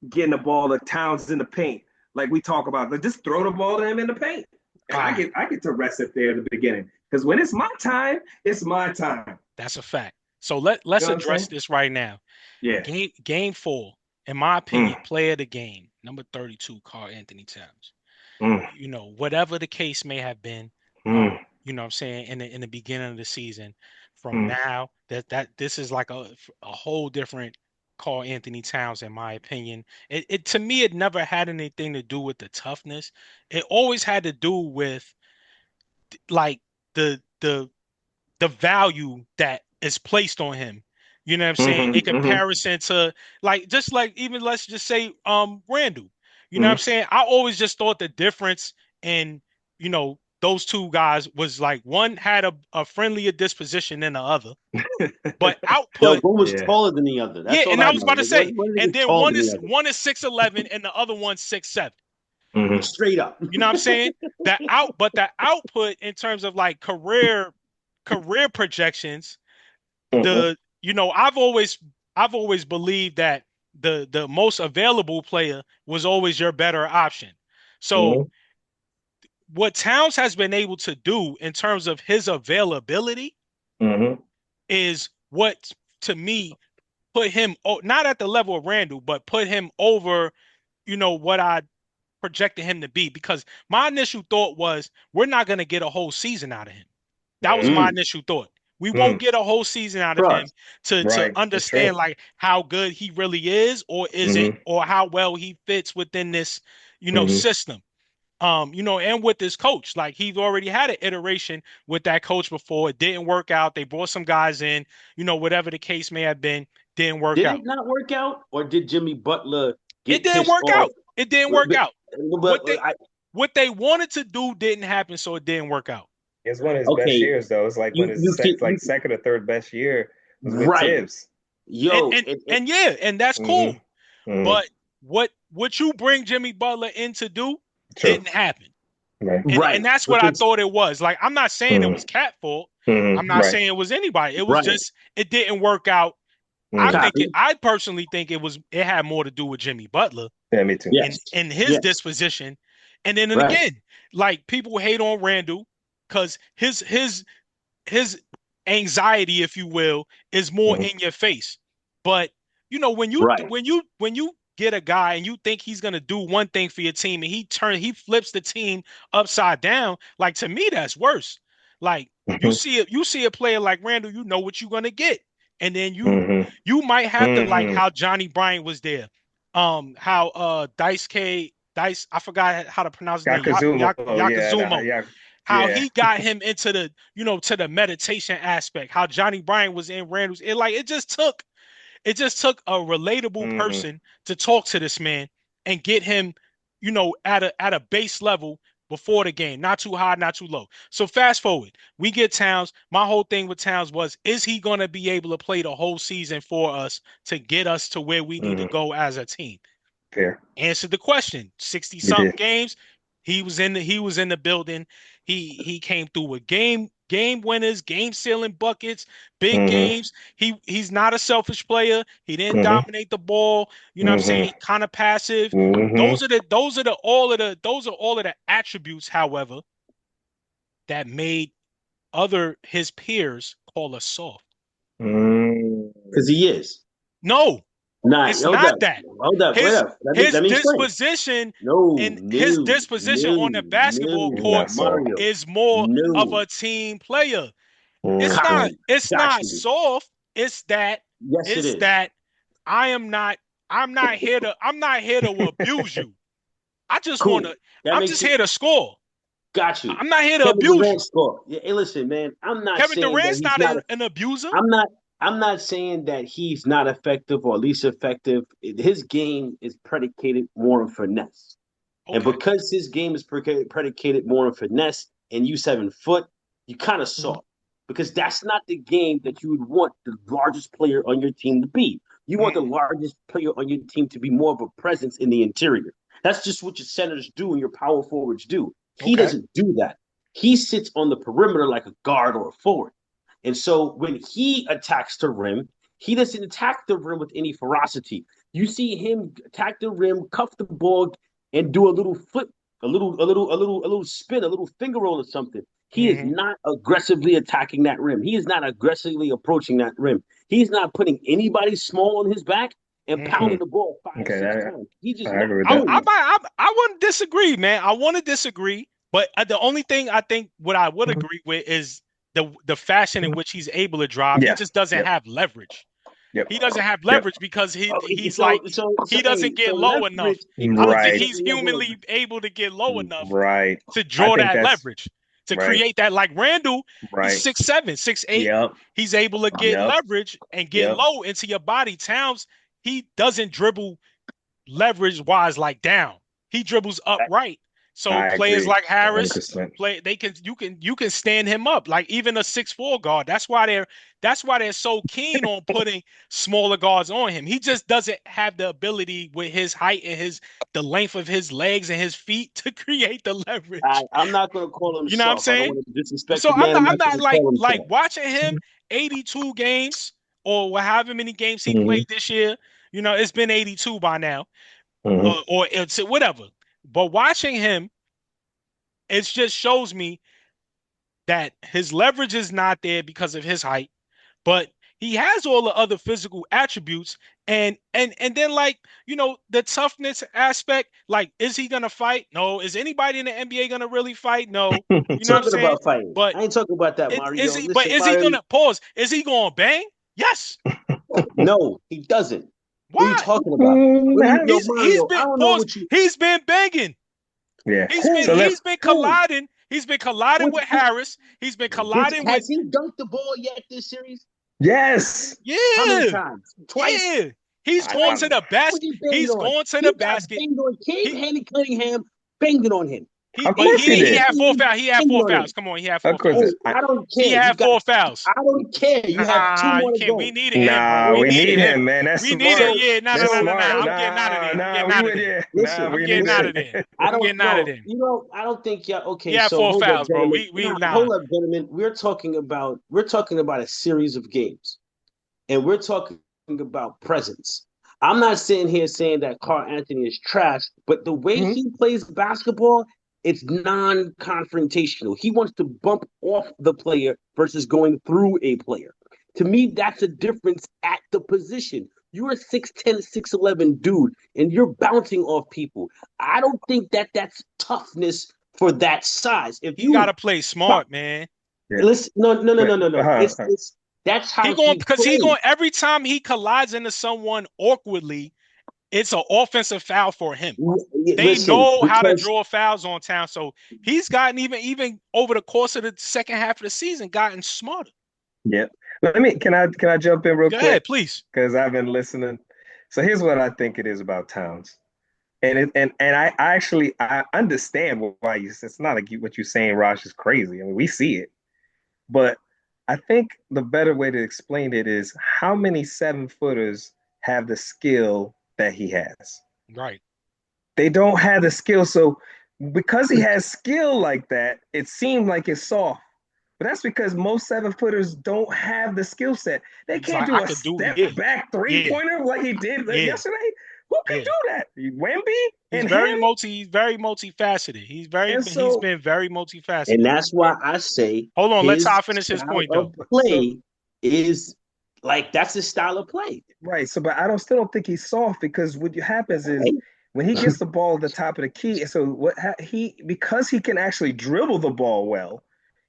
getting the ball to Towns in the paint, like we talk about. Like just throw the ball to him in the paint, and I get to rest it there at the beginning because when it's my time, it's my time. That's a fact. So You let's know what I'm address saying? this right now. Yeah. Game 4, in my opinion, player of the game, number 32, Karl Anthony Towns. Mm. Whatever the case may have been, Mm. you know what I'm saying, in the beginning of the season, from Mm. now, that this is like a whole different Karl Anthony Towns, in my opinion. It to me, it never had anything to do with the toughness. It always had to do with like the value that is placed on him. You know what I'm saying? In Mm-hmm. Mm-hmm. comparison to like just like even let's just say Randle. You know what I'm Mm-hmm. saying? I always just thought the difference in, those two guys was like one had a friendlier disposition than the other. But Yo, output, one was Yeah. taller than the other. yeah, That's all and I I was know. about to Like, say, one and nigga then taller one than the is other. 6'11" and the other one's 6'7". Mm-hmm. Straight up. You know what I'm saying? But the output in terms of like career projections, Mm-hmm. the I've always believed that the most available player was always your better option. So what Towns has been able to do in terms of his availability Mm-hmm. is what to me put him not at the level of Randle, but put him over, what I projected him to be. Because my initial thought was we're not going to get a whole season out of him. That was my Mm, initial thought. We won't Mm. get a whole season out of him trust. to Right. That's true. understand like how good he really is, or is it, Mm-hmm. or how well he fits within this, Mm-hmm. system. And with this coach, like he's already had an iteration with that coach before. It didn't work out. They brought some guys in, whatever the case may have been, didn't work Did out. it not work out, or did Jimmy Butler It get didn't pissed work off? out. It didn't But, work out. but What they I, what they wanted to do didn't happen, so it didn't work out. It's one of his best okay, years, though. It's like when you his can like second or third best year was with right, Thibbs. And yo, and and yeah, and that's cool. Mm-hmm. Mm-hmm. But what you bring Jimmy Butler in to do True. didn't happen. Right. And right, that's what I because thought it was. Like, I'm not saying it was Cat fault. I'm Mm-hmm. not Right. saying it was anybody. It was right, just it didn't work out. Mm-hmm. copy, I personally think it had more to do with Jimmy Butler Yeah, me too. and yes, his yes, disposition. And then right, again, like people hate on Randle because his anxiety, if you will, is more Mhm. in your face. But when Right. you get a guy and you think he's gonna do one thing for your team and he flips the team upside down, like to me, that's worse. Like Mhm. you see a player like Randle, you know what you're gonna get. And then Mhm. you might have to like Mhm. how Johnny Bryant was there. How Dice, I forgot how to pronounce his name. Yakuzumo, yeah, Yakazumo, how yeah. he got him into the, to the meditation aspect, how Johnny Bryant was in Randall's. It just took a relatable Mhm. person to talk to this man and get him, at a base level before the game, not too high, not too low. So fast forward, we get Towns. My whole thing with Towns was, is he going to be able to play the whole season for us to get us to where we need to Mhm. go as a team? Fair. Answered the question. 60 You something did. games. He was in the building. He came through with game winners, game sealing buckets, big Mhm. games. He's not a selfish player. He didn't Mhm. dominate the ball. You know what I'm Mhm. saying? Kind of passive. Mhm. Those are all of the attributes, however, that made his peers call us soft. Because he is. No, Not, it's not that. hold up, wait His up. Let me explain. disposition No, and his no, disposition on the no, basketball He's no, court not soft. Mario. is more of No. a team player. It's not Mhm. it's Got not you. soft. It's that Yes, it it's is. that I am not I'm not here to abuse you. Cool. That I'm makes just it. here to score. Got you. I'm not here to Kevin abuse you. Durant score. Yeah, hey, listen, man. I'm not Kevin saying that Durant's he's not not. an abuser. I'm not. I'm not saying that he's not effective or least effective. His game is predicated more on finesse, and Okay. because his game is predicated more on finesse, and you 7 foot, you kind of soft because that's not the game that you would want the largest player on your team to be. You want the Mm, largest player on your team to be more of a presence in the interior. That's just what your centers do and your power forwards do. He okay. doesn't do that. He sits on the perimeter like a guard or a forward. And so when he attacks the rim, he doesn't attack the rim with any ferocity. You see him attack the rim, cuff the ball, and do a little flip, a little spin, a little finger roll or something. He is Hmm. not aggressively attacking that rim. He is not aggressively approaching that rim. He's not putting anybody small on his back and Hmm. pounding the ball five, Okay, six times. He's just I not agree with that. doing that. I wouldn't disagree, man. I want to disagree, but the only thing I think what I would Mhm. agree with is the fashion in which he's able to drive. He Yeah. just doesn't Yep. have leverage. Yep. He doesn't have Yep. leverage because Oh, he's like he hey, doesn't get so low enough. leverage I don't equates to think Right. he's certain level of humanly able to get low enough Right. to I draw think that that's leverage, to right. create that. Like Randall, he's Right. 6'7", 6'8". Yep. He's able to get Yep. leverage and get Yep. low into your body. Towns, he doesn't dribble leverage wise like down. He dribbles upright. So I players agree like Harris 100%. you can stand him up. Like even a 6'4" guard. That's why they're so keen on putting smaller guards on him. He just doesn't have the ability with his height and the length of his legs and his feet to create the leverage. I'm not going to call him You know what I'm soft. I don't saying? want to disrespect So the man. I'm I'm not going not to call him like soft. watching him 82 games or however many games he Hmm. played this year. It's been 82 by now, Hmm. or it's whatever. But watching him, it just shows me that his leverage is not there because of his height, but he has all the other physical attributes. And then like the toughness aspect. Like, is he gonna fight? No. Is anity in the NBA gonna really fight? No. You know what I'm Talking saying? about fighting. But I ain't talking about that, is Mario. he? But Listen, is he Mario. gonna pause? Is he gonna bang? Yes. No, he doesn't. What are you Why? talking about? What do you, yo, He's Mario? I been don't know pause. what you. He's been banging. Yeah. Who? So let He's been Who? colliding. He's been colliding with Harris. He's been colliding with Has he dunked the ball yet this series? yes. How many yeah, times? Twice. yeah. He's going to I'm the Who's basket. he banged He's on? going to He the got basket. banged on. Came He Handy Cunningham banged it on him. he of but course he he did. had four fouls. He had Banged it four on fouls. him. Come on, he had Of four course Hey, fouls. it, I don't He care. You had got. four fouls. I don't care. You have two Nah, more you to can't. We go. needed him, bro. nah, We we needed need him. him, man. That's We needed. smart. So Yeah, no, no, That's no, so no, no. smart. so I'm getting out of Nah, there. I'm nah, getting we out of with there. you. Nah, listen, I'm we getting need out listen. of there. it. I I'm don't getting out of know. there. I don't think y'all. He Okay, had so four hold up, fouls, bro. gentlemen. We nah. Hold up, gentlemen. We're talking about a series of games, and we're talking about presence. I'm not sitting here saying that Carl Anthony is trash, but the way Mhm. he plays basketball, It's non-confrontational. He wants to bump off the player versus going through a player. To me, that's a difference at the position. You're a 6'10", 6'11" dude, and you're bouncing off people. I don't think that's toughness for that size. If you gotta play smart, man. Listen, no. It's that's how he going every time he collides into someone awkwardly, it's an offensive foul for him. They know how to draw fouls on town, so he's gotten even over the course of the second half of the season gotten smarter. Yep. Can I jump in real quick? Go ahead, please. Because I've been listening. So here's what I think it is about Towns, and I understand why it's not like what you're saying, Rash, is crazy. I mean, we see it, but I think the better way to explain it is how many 7-footers have the skill that he has. Right. They don't have the skill, so because he has skill like that, it seemed like it's soft. But that's because most 7-footers don't have the skill set. They can't do a step back 3-pointer like he did yesterday. Who can do that? Wemby? He's very multifaceted. He's been very multifaceted. And that's why I say, hold on, let Ty finish his point though. Play is like that's his style of play. Right. So, but I still don't think he's soft, because what happens is when he gets the ball at the top of the key, so because he can actually dribble the ball well.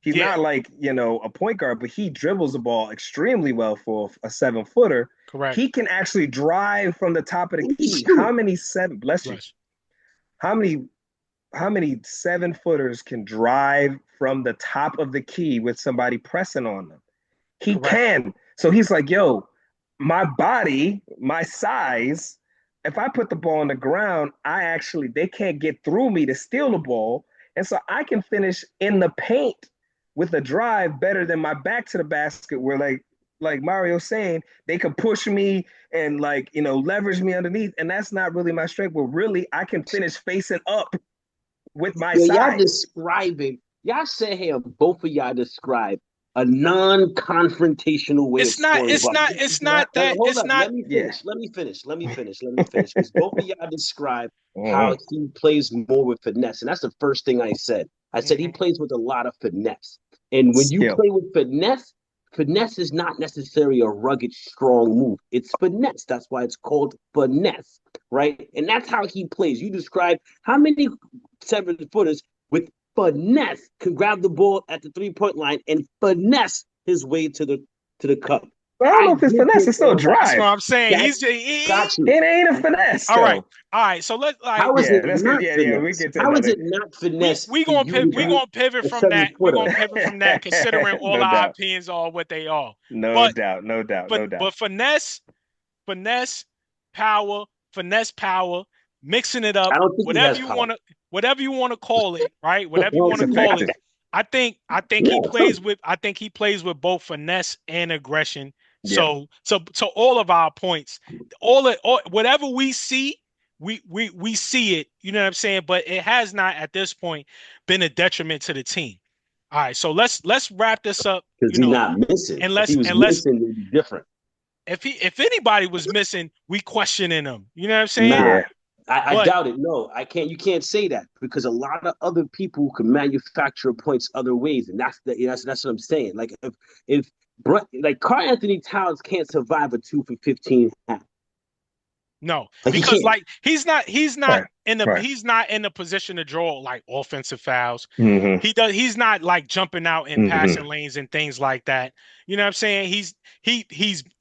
He's not like, a point guard, but he dribbles the ball extremely well for a 7-footer. Correct. He can actually drive from the top of the key. How many 7-footers can drive from the top of the key with somebody pressing on them? He can. So he's like, yo, my body, my size, if I put the ball on the ground, they can't get through me to steal the ball. And so I can finish in the paint with a drive better than my back to the basket, where like Mario's saying, they could push me and leverage me underneath. And that's not really my strength, but really I can finish facing up with my side. Y'all said here, both of y'all describe a non-confrontational way. It's not that. Let me finish. Because both of y'all describe how he plays more with finesse. And that's the first thing I said. I said he plays with a lot of finesse. And when you play with finesse is not necessarily a rugged, strong move. It's finesse. That's why it's called finesse, right? And that's how he plays. You describe how many 7-footers with finesse can grab the ball at the 3-point line and finesse his way to the cup. I don't know if it's finesse. It's still drive. That's what I'm saying. It ain't a finesse. All right. So let's how is it not finesse? We're gonna pivot from that. We're gonna pivot from that, considering all our opinions are what they are. No doubt. But finesse, power, mixing it up, whatever you want to call it, right? Whatever you want to call it. I think he plays with both finesse and aggression. Yeah. So all of our points, whatever we see, we see it. You know what I'm saying? But it has not at this point been a detriment to the team. All right, so let's wrap this up. Because he's not missing. Unless missing, it'd be different. If anybody was missing, we questioning him. You know what I'm saying? Nah. I doubt it. No, I can't. You can't say that, because a lot of other people can manufacture points other ways, and that's what I'm saying. Like if Karl Anthony Towns can't survive a 2 for 15 half. No, because he's not in the position to draw like offensive fouls. Mm-hmm. He's not like jumping out in passing lanes and things like that. You know what I'm saying? He's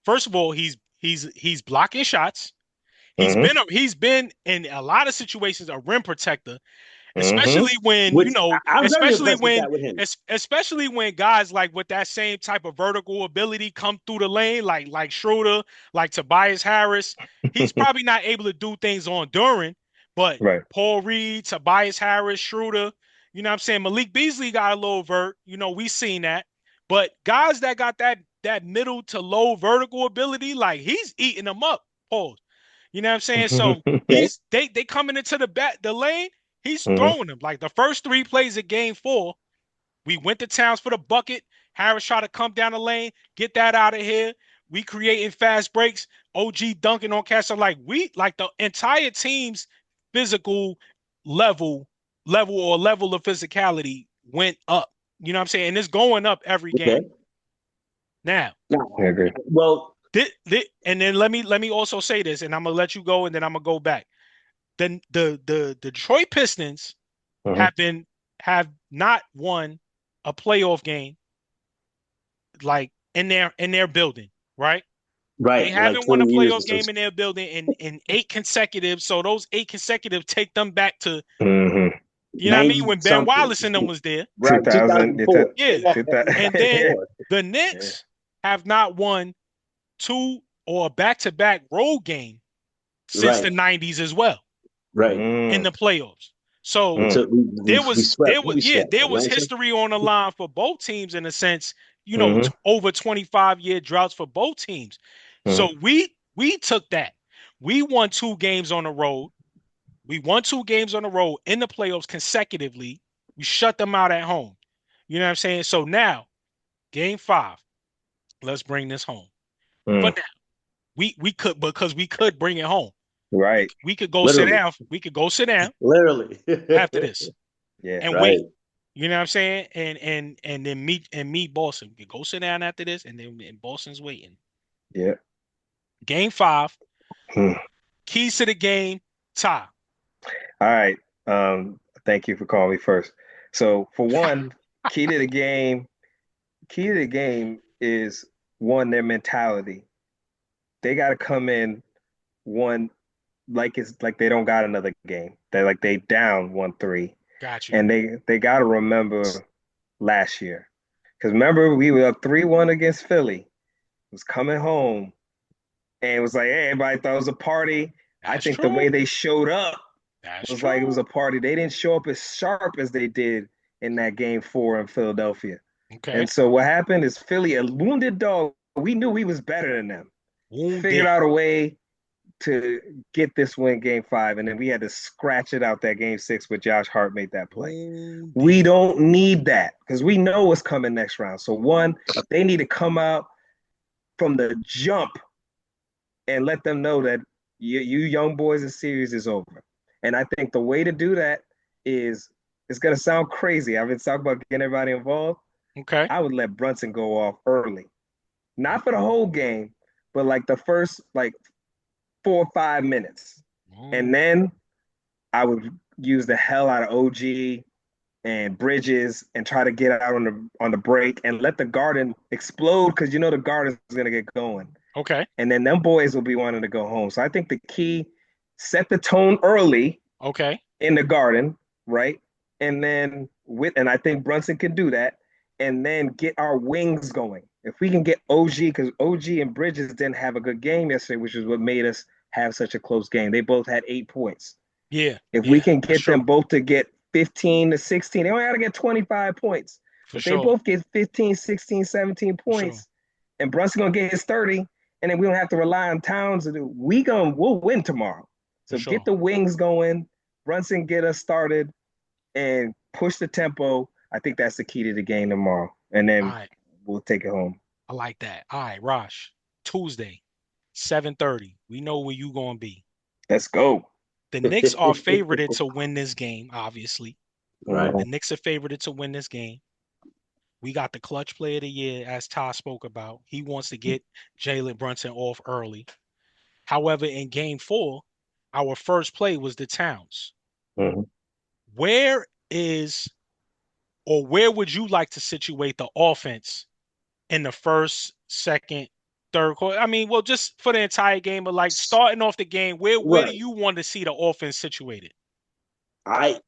first of all he's blocking shots. He's been in a lot of situations a rim protector, especially when especially when guys like with that same type of vertical ability come through the lane, like Schroeder, like Tobias Harris. He's probably not able to do things on Duran, but Paul Reed, Tobias Harris, Schroeder, you know what I'm saying? Malik Beasley got a little vert, we've seen that. But guys that got that middle to low vertical ability, like he's eating them up. Pause. You know what I'm saying? So they coming into the lane, he's throwing them. Like the first 3 plays of game 4, we went to Towns for the bucket. Harris tried to come down the lane, get that out of here. We creating fast breaks. OG dunking on cats. So like the entire team's physical level level of physicality went up. You know what I'm saying? And it's going up every game. Okay. Now, I agree. Well, and then let me also say this, and I'm gonna let you go, and then I'm gonna go back. Then the Detroit Pistons have not won a playoff game like in their building, right? right. They Like haven't won a 20 years or playoff so. game in their building in 8 consecutive. So those 8 consecutive take them back to, Mm-hmm. you know what I mean, 90 when Ben something. Wallace and them was there. Right. 2000. 2004. Yeah. 2000. And then the Knicks have not won two or a back-to-back road game since the 90s as well Right. in the playoffs. So So there was right? history on the line for both teams in a sense, you know, over 25-year droughts for both teams. So we took that. We won 2 games on the road. We won 2 games on the road in the playoffs consecutively. We shut them out at home. You know what I'm saying? So now, game 5, let's bring this home. But now, we could, because we could bring it home. Right. We could go Literally. sit down. We could go sit down Literally. after this. Yeah. And Right. wait. You know what I'm saying? And then meet Boston. We could go sit down after this, and then Boston's waiting. Yeah. Game 5. Keys to the game, Ty. All right. Thank you for calling me first. So for one, key to the game is one, their mentality. They got to come in one like it's like they don't got another game. They down 1-3. Got you. And they got to remember last year. Because remember, we were up 3-1 against Philly. It was coming home. And it was like, hey, everybody thought it was a party. That's I think true. the way they showed up That's was true. like it was a party. They didn't show up as sharp as they did in that game 4 in Philadelphia. Okay. And so what happened is Philly, a wounded dog, we knew we was better than them. Figured out a way to get this win game 5, and then we had to scratch it out that game 6 with Josh Hart made that play. We don't need that because we know what's coming next round. So one, they need to come out from the jump and let them know that you young boys, the series is over. And I think the way to do that is, it's going to sound crazy. I've been talking about getting everybody involved. Okay. I would let Brunson go off early. Not for the whole game, but like the first 4 or 5 minutes. And then I would use the hell out of OG and Bridges and try to get out on the break and let the Garden explode, because you know the Garden's going to get going. Okay. And then them boys will be wanting to go home. So I think the key, set the tone early. Okay. In the Garden, right? And then and I think Brunson can do that, and then get our wings going. If we can get OG, because OG and Bridges didn't have a good game yesterday, which is what made us have such a close game. They both had 8 points. Yeah. If we can get them both to get 15 to 16, they only got to get 25 points. If they both get 15, 16, 17 points, and Brunson going to get his 30, and then we don't have to rely on Towns, we'll win tomorrow. So get the wings going, Brunson get us started, and push the tempo. I think that's the key to the game tomorrow. And then we'll take it home. I like that. All right, Rash. Tuesday, 7:30. We know where you going to be. Let's go. The Knicks are favorited to win this game, obviously. Right. The Knicks are favorited to win this game. We got the clutch player of the year, as Ty spoke about. He wants to get Jalen Brunson off early. However, in game 4, our first play was the Towns. Where would you like to situate the offense in the first, second, third quarter? I mean, well, just for the entire game, but like starting off the game, where do you want to see the offense situated? I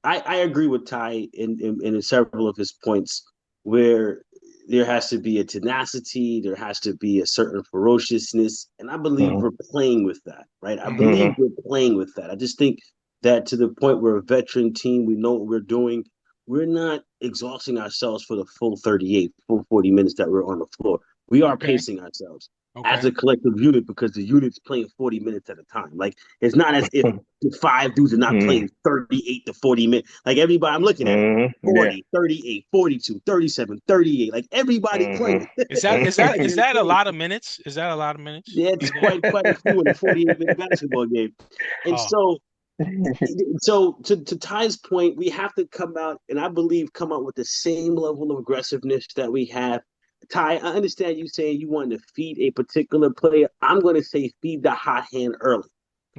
agree with Ty in several of his points, where there has to be a tenacity, there has to be a certain ferociousness, and I believe we're playing with that, right? I believe we're playing with that. I just think that to the point we're a veteran team, we know what we're doing. We're not exhausting ourselves for the full 38, full 40 minutes that we're on the floor. We are pacing ourselves as a collective unit, because the unit's playing 40 minutes at a time. Like, it's not as if the 5 dudes are not playing 38 to 40 minutes. Like, everybody, I'm looking at 40, 38, 42, 37, 38. Like, everybody playing. Is that a lot of minutes? Is that a lot of minutes? Yeah, it's quite a few in a 48-minute basketball game. And so So to Ty's point, we have to come out and I believe come out with the same level of aggressiveness that we have. Ty, I understand you saying you want to feed a particular player. I'm going to say feed the hot hand early.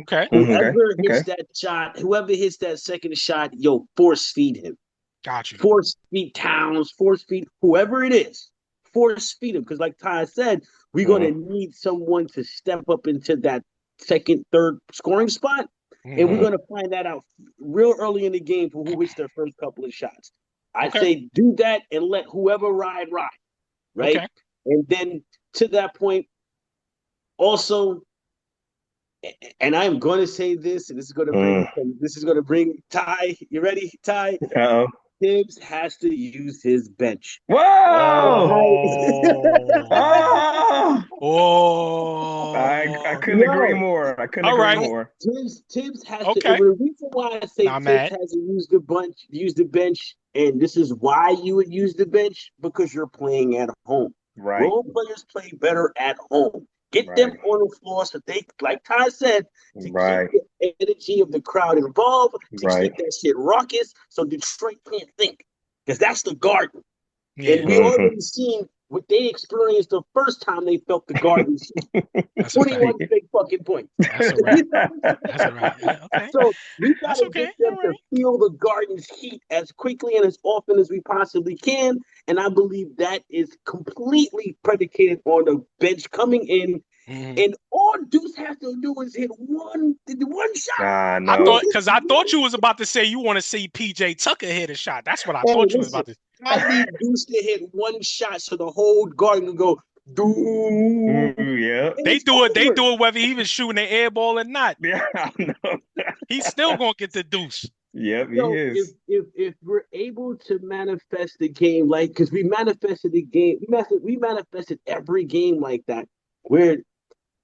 Okay. Whoever hits Okay. that shot, whoever hits that second shot, yo, force feed him. Got you. Force feed Towns, force feed whoever it is. Force feed him. Because like Ty said, we're going to need someone to step up into that second, third scoring spot. And we're going to find that out real early in the game for who hits their first couple of shots. I say do that and let whoever ride, right? Okay. And then to that point, also, and I'm going to say this, and this is going to bring Ty. You ready, Ty? Uh-oh. Thibbs has to use his bench. Whoa! Oh. Oh. I couldn't agree more. I couldn't agree more. Thibbs has Okay. to. The reason why I say Not Thibbs mad. has to use the bench, and this is why you would use the bench, because you're playing at home. Right. Role players play better at home. Get them on the floor so they, like Ty said, to keep the energy of the crowd involved, to keep that shit raucous, so Detroit can't think. Because that's the Garden. Yeah. And we already seen what they experienced the first time they felt the Garden. 21 big fucking points. That's a wrap. That's a wrap. Yeah, okay. So we got to get them to feel the Garden's heat as quickly and as often as we possibly can. And I believe that is completely predicated on the bench coming in. And all Deuce has to do is hit one shot. No. I thought you was about to say you want to see PJ Tucker hit a shot. That's what I thought you was about to say. I need Deuce to hit one shot so the whole Garden can go, dude. Yeah. They do it whether he was shooting an air ball or not. Yeah, I know. He's still gonna get the deuce. Yep, he is. If we're able to manifest the game because we manifested the game, we manifested every game like that, where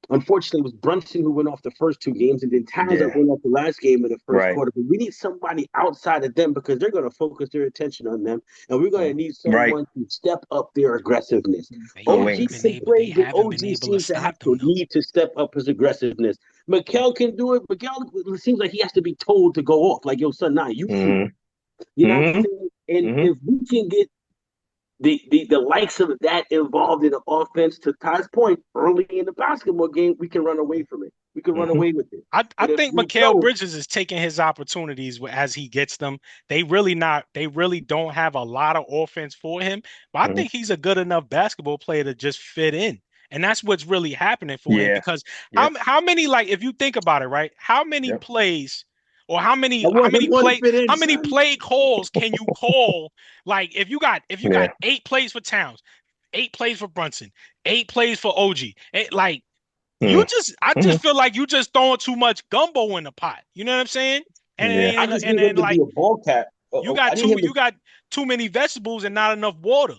unfortunately it was Brunson who went off the first two games, and then Towns that went off the last game in the first quarter. But we need somebody outside of them because they're going to focus their attention on them, and we're going to need someone to step up their aggressiveness. OG seems to have to need to step up his aggressiveness. Mikhail can do it. Mikhail, it seems like he has to be told to go off. Like, yo, son, nah, you know what I'm saying? And if we can get the likes of that involved in the offense, to Ty's point, early in the basketball game, we can run away from it. We can run away with it. I think Mikhail Bridges is taking his opportunities as he gets them. They really don't have a lot of offense for him, but I think he's a good enough basketball player to just fit in. And that's what's really happening for him, because how many, like, if you think about it, right? How many plays or how many play calls can you call? Like, if you got 8 plays for Towns, 8 plays for Brunson, 8 plays for OG, I just feel like you just throwing too much gumbo in the pot. You know what I'm saying? And then like a ball cat. You got too many vegetables and not enough water.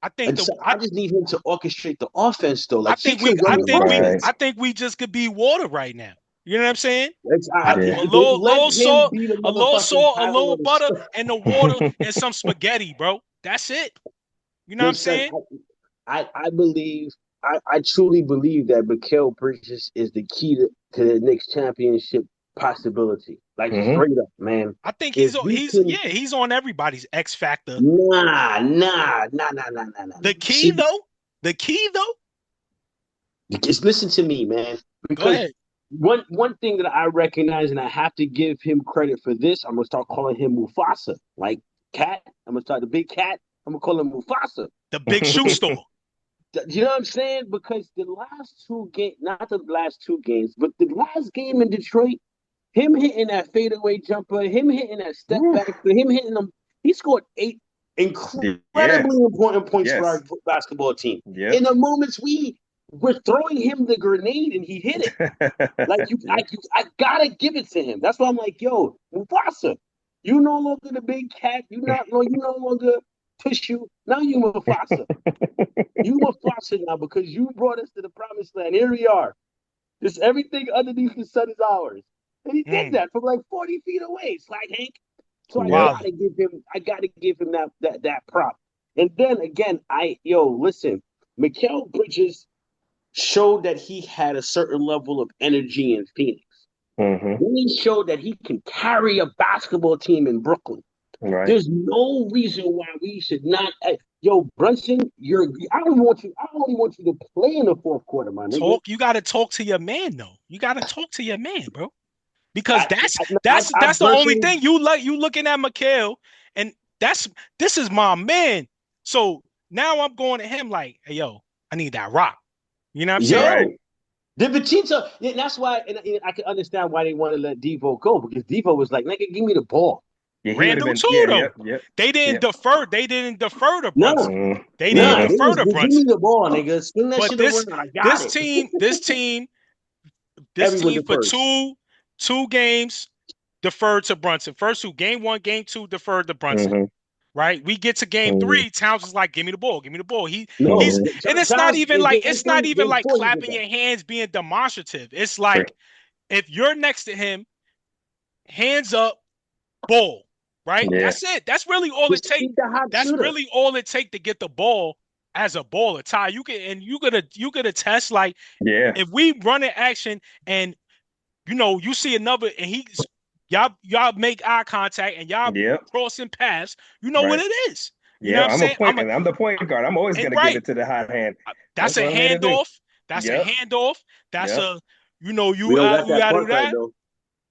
I just need him to orchestrate the offense, though. Like, I think we just could be water right now. You know what I'm saying? A little salt, a little butter, and the water and some spaghetti, bro. That's it. You know what I'm saying? I truly believe that Mikhail Bridges is the key to the Knicks championship possibility. Like, straight up, man. I think he's on everybody's X factor. Nah. The key though. Just listen to me, man. Because one thing that I recognize, and I have to give him credit for this, I'm gonna start calling him Mufasa. Like Cat, I'm gonna start the big cat. I'm gonna call him Mufasa. The big shoe store. You know what I'm saying? Because the last two games, not the last two games, but the last game in Detroit, him hitting that fadeaway jumper, him hitting that step back, him hitting them, he scored 8 incredibly important points for our basketball team. Yep. In the moments we're throwing him the grenade and he hit it. I gotta give it to him. That's why I'm like, yo, Mufasa, you no longer the big cat. You no longer tissue. Now you Mufasa. You Mufasa now because you brought us to the promised land. Here we are. Just everything underneath the sun is ours. And he did that from like 40 feet away, Slag Hank. So I gotta give him that prop. And then again, listen, Mikhail Bridges showed that he had a certain level of energy in Phoenix. Mm-hmm. Then he showed that he can carry a basketball team in Brooklyn. Right. There's no reason why we should not. Yo, Brunson, I don't want you. I only want you to play in the fourth quarter, my nigga. You got to talk to your man, though. You got to talk to your man, bro. Because I, I that's the only personally, thing you looking at Mikhail, and this is my man. So now I'm going to him like, hey, yo, I need that rock. You know what I'm saying? Right. yo, the Batista. That's why, and I can understand why they want to let Devo go because Devo was like, nigga, give me the ball. Yeah, he would have Randle been. too, Yeah. though. Yep. Yep. They didn't Yep. defer. They didn't defer to No, Brunson. Mm-hmm. They didn't nah, defer to give me Brunson. the ball, nigga. Spin that But shit around. I got this it. team, this team, this Everyone team for defers. two games deferred to Brunson. First two, game one, game two, deferred to Brunson. Mm-hmm. Right? We get to game Mm-hmm. three. Towns is like, give me the ball, give me the ball. No, He's Mm-hmm. and Towns in it's not game even like four, he did clapping that. your hands, being demonstrative. It's Right. like if you're next to him, hands up, ball. Right? Yeah. That's it. That's really all it Just takes. keep the hot That's shooter. really all it takes to get the ball as a baller. Ty, you could attest like Yeah. if we run an action and you see another and y'all make eye contact and y'all Yep. crossing paths, you know what Right. it is. You know Yeah. what I'm saying? I'm the point guard. I'm always And gonna give right. it to the hot hand. That's That's a what I'm here to do. handoff. That's a Yep. handoff. That's Yep. a We don't got you that gotta do point guard that. though.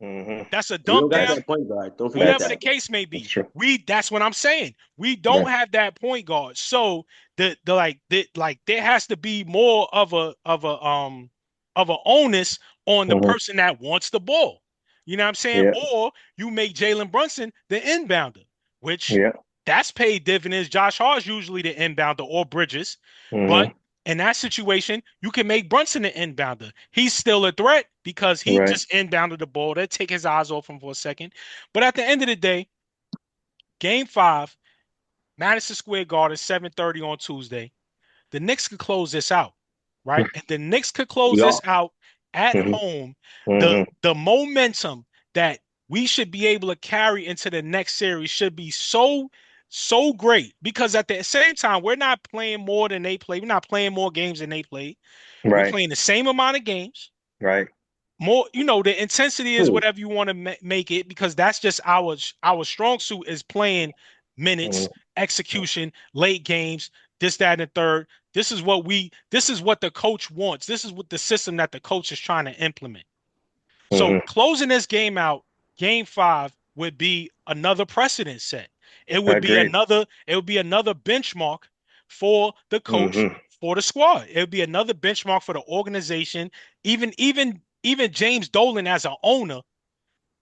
Mm-hmm. That's a We don't dunk got down. that point guard. Don't forget Whatever the that. case may That's be. true. That's what I'm saying. We don't Right. have that point guard. So there has to be more of a onus on the Mm-hmm. person that wants the ball. You know what I'm saying? Yeah. Or you make Jalen Brunson the inbounder, which Yeah. that's paid dividends. Josh Hart's usually the inbounder or Bridges. But Mm-hmm. in that situation, you can make Brunson the inbounder. He's still a threat because he Right. just inbounded the ball. They take his eyes off him for a second. But at the end of the day, game 5, Madison Square Garden, 7:30 on Tuesday. The Knicks could close this out, right? If the Knicks could close Yeah. this out at Mm-hmm. home, Mm-hmm. the momentum that we should be able to carry into the next series should be so great because at the same time we're not playing more than they play. We're not playing more games than they play. We're Right. playing the same amount of games. Right. More, the intensity is Hmm. whatever you want to make it because that's just our strong suit is playing minutes, execution, late games, this, that, and the third. This is what the coach wants. This is what the system that the coach is trying to implement. So Mm-hmm. closing this game out, game 5 would be another precedent set. Agreed. It would be another benchmark for the coach, Mm-hmm. for the squad. It would be another benchmark for the organization. Even James Dolan as an owner,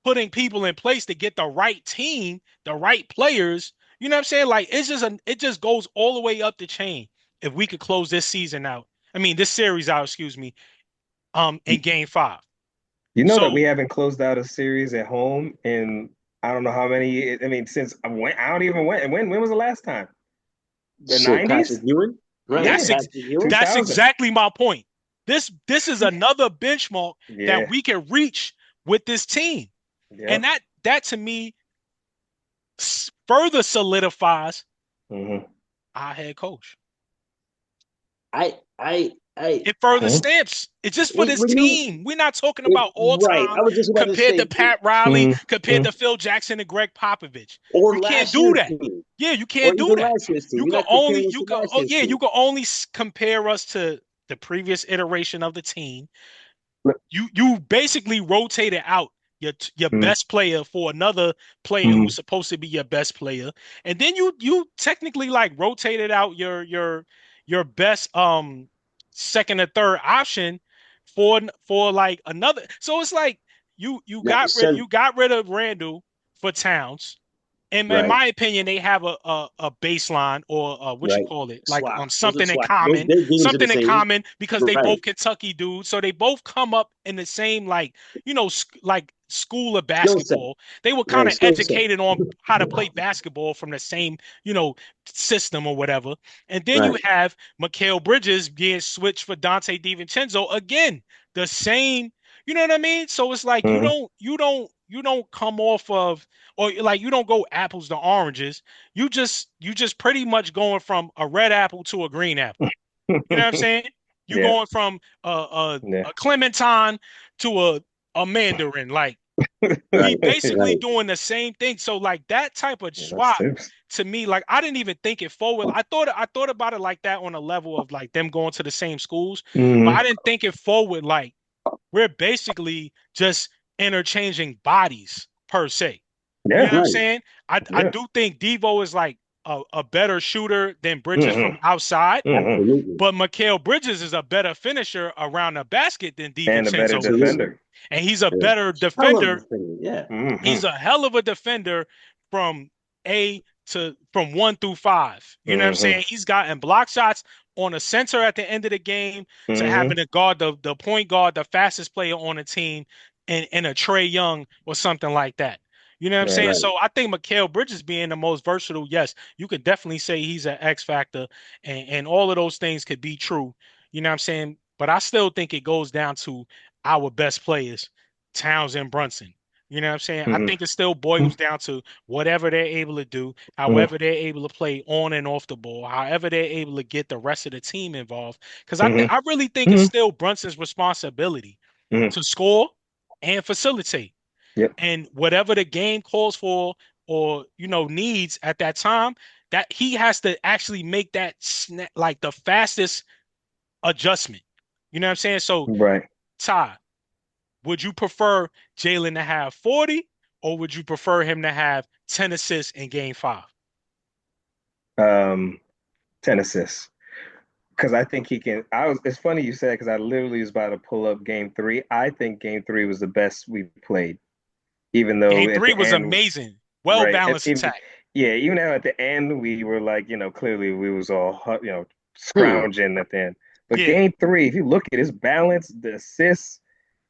putting people in place to get the right team, the right players. You know what I'm saying? Like it just goes all the way up the chain. If we could close this season out, I mean this series out, excuse me, in game 5. You know that So we haven't closed out a series at home in I don't know how many. I mean, since I don't even when was the last time? The Shit, Patrick 90s? Ewing, right? that's Yeah. ex- Patrick Ewing. that's 2000. exactly my point. This is another benchmark that Yeah. we can reach with this team. Yeah. And that to me further solidifies Mm-hmm. our head coach. I, I, I. It further stamps. It's just for this When you, team. We're not talking about all right, time I was just about to compared say, to Pat Riley, compared Mm-hmm. to Phil Jackson and Greg Popovich. or You can't last do year's that. team, Yeah, you or can't do even that. last year's team. You You're can not comparing only us you to can last oh year's yeah, team. you can only compare us to the previous iteration of the team. You basically rotated out your Mm-hmm. best player for another player who's supposed to be your best player, and then you technically like rotated out your best second or third option for like another. So it's like you got rid of Randle for Towns. In Right, my opinion, they have a baseline or what you right. call it, like Swap. Those are something in swap. common, Their games are the same. because they Right. both Kentucky dudes, so they both come up in the same like like school of Skill set. basketball. They were kind Right. of Skill set. educated on how to play basketball from the same system or whatever. And then you Right. have Mikhail Bridges being switched for Dante DiVincenzo again, the same. You know what I mean? So it's like Mm-hmm. you don't come off of or like you don't go apples to oranges. You just pretty much going from a red apple to a green apple. You know what I'm saying? You Yeah. going from Yeah. a clementine to a Mandarin. Like we Right. basically Right. doing the same thing. So like that type of Yeah, that's swap Thibbs. to me, like I didn't even think it forward. I thought about it like that on a level of like them going to the same schools, but I Mm-hmm. didn't think it forward like we're basically just interchanging bodies per se. You know Yeah. what I'm Right. saying? I Yeah. do think Devo is like a better shooter than Bridges from Mm-hmm. outside, Mm-hmm. Absolutely. but Mikhail Bridges is a better finisher around the basket than And a better DiVincenzo is. Absolutely. defender. And he's a Yeah. better Hell of a defender. thing. Yeah. Mm-hmm. He's a hell of a defender from from 1 through 5. You know what I'm Mm-hmm. saying? He's gotten block shots on a center at the end of the game to having Mm-hmm. to guard the point guard, the fastest player on the team, in a Trey Young or something like that. You know what I'm Right. saying? Right. So I think Mikhail Bridges being the most versatile, yes, you could definitely say he's an X factor, and all of those things could be true. You know what I'm saying? But I still think it goes down to our best players, Towns and Brunson. You know what I'm saying? I think it still boils down to whatever they're able to do, Mm-hmm. however they're able to play on and off the ball, however they're able to get the rest of the team involved. Because Mm-hmm. I really think it's Mm-hmm. still Brunson's responsibility Mm-hmm. to score and facilitate. Yep. And whatever the game calls for or needs at that time, that he has to actually make that like the fastest adjustment. You know what I'm saying? So Right. Ty, would you prefer Jalen to have 40 or would you prefer him to have 10 assists in game 5? Um, 10 assists. Because I think he can. It's funny you said because I literally was about to pull up game three. I think game three was the best we played, even though Game at three the was end, amazing. Well right? balanced attack. Yeah, even though at the end we were like, clearly we was all, Hmm. scrounging at the end. But Yeah. game three, if you look at his balance, the assists,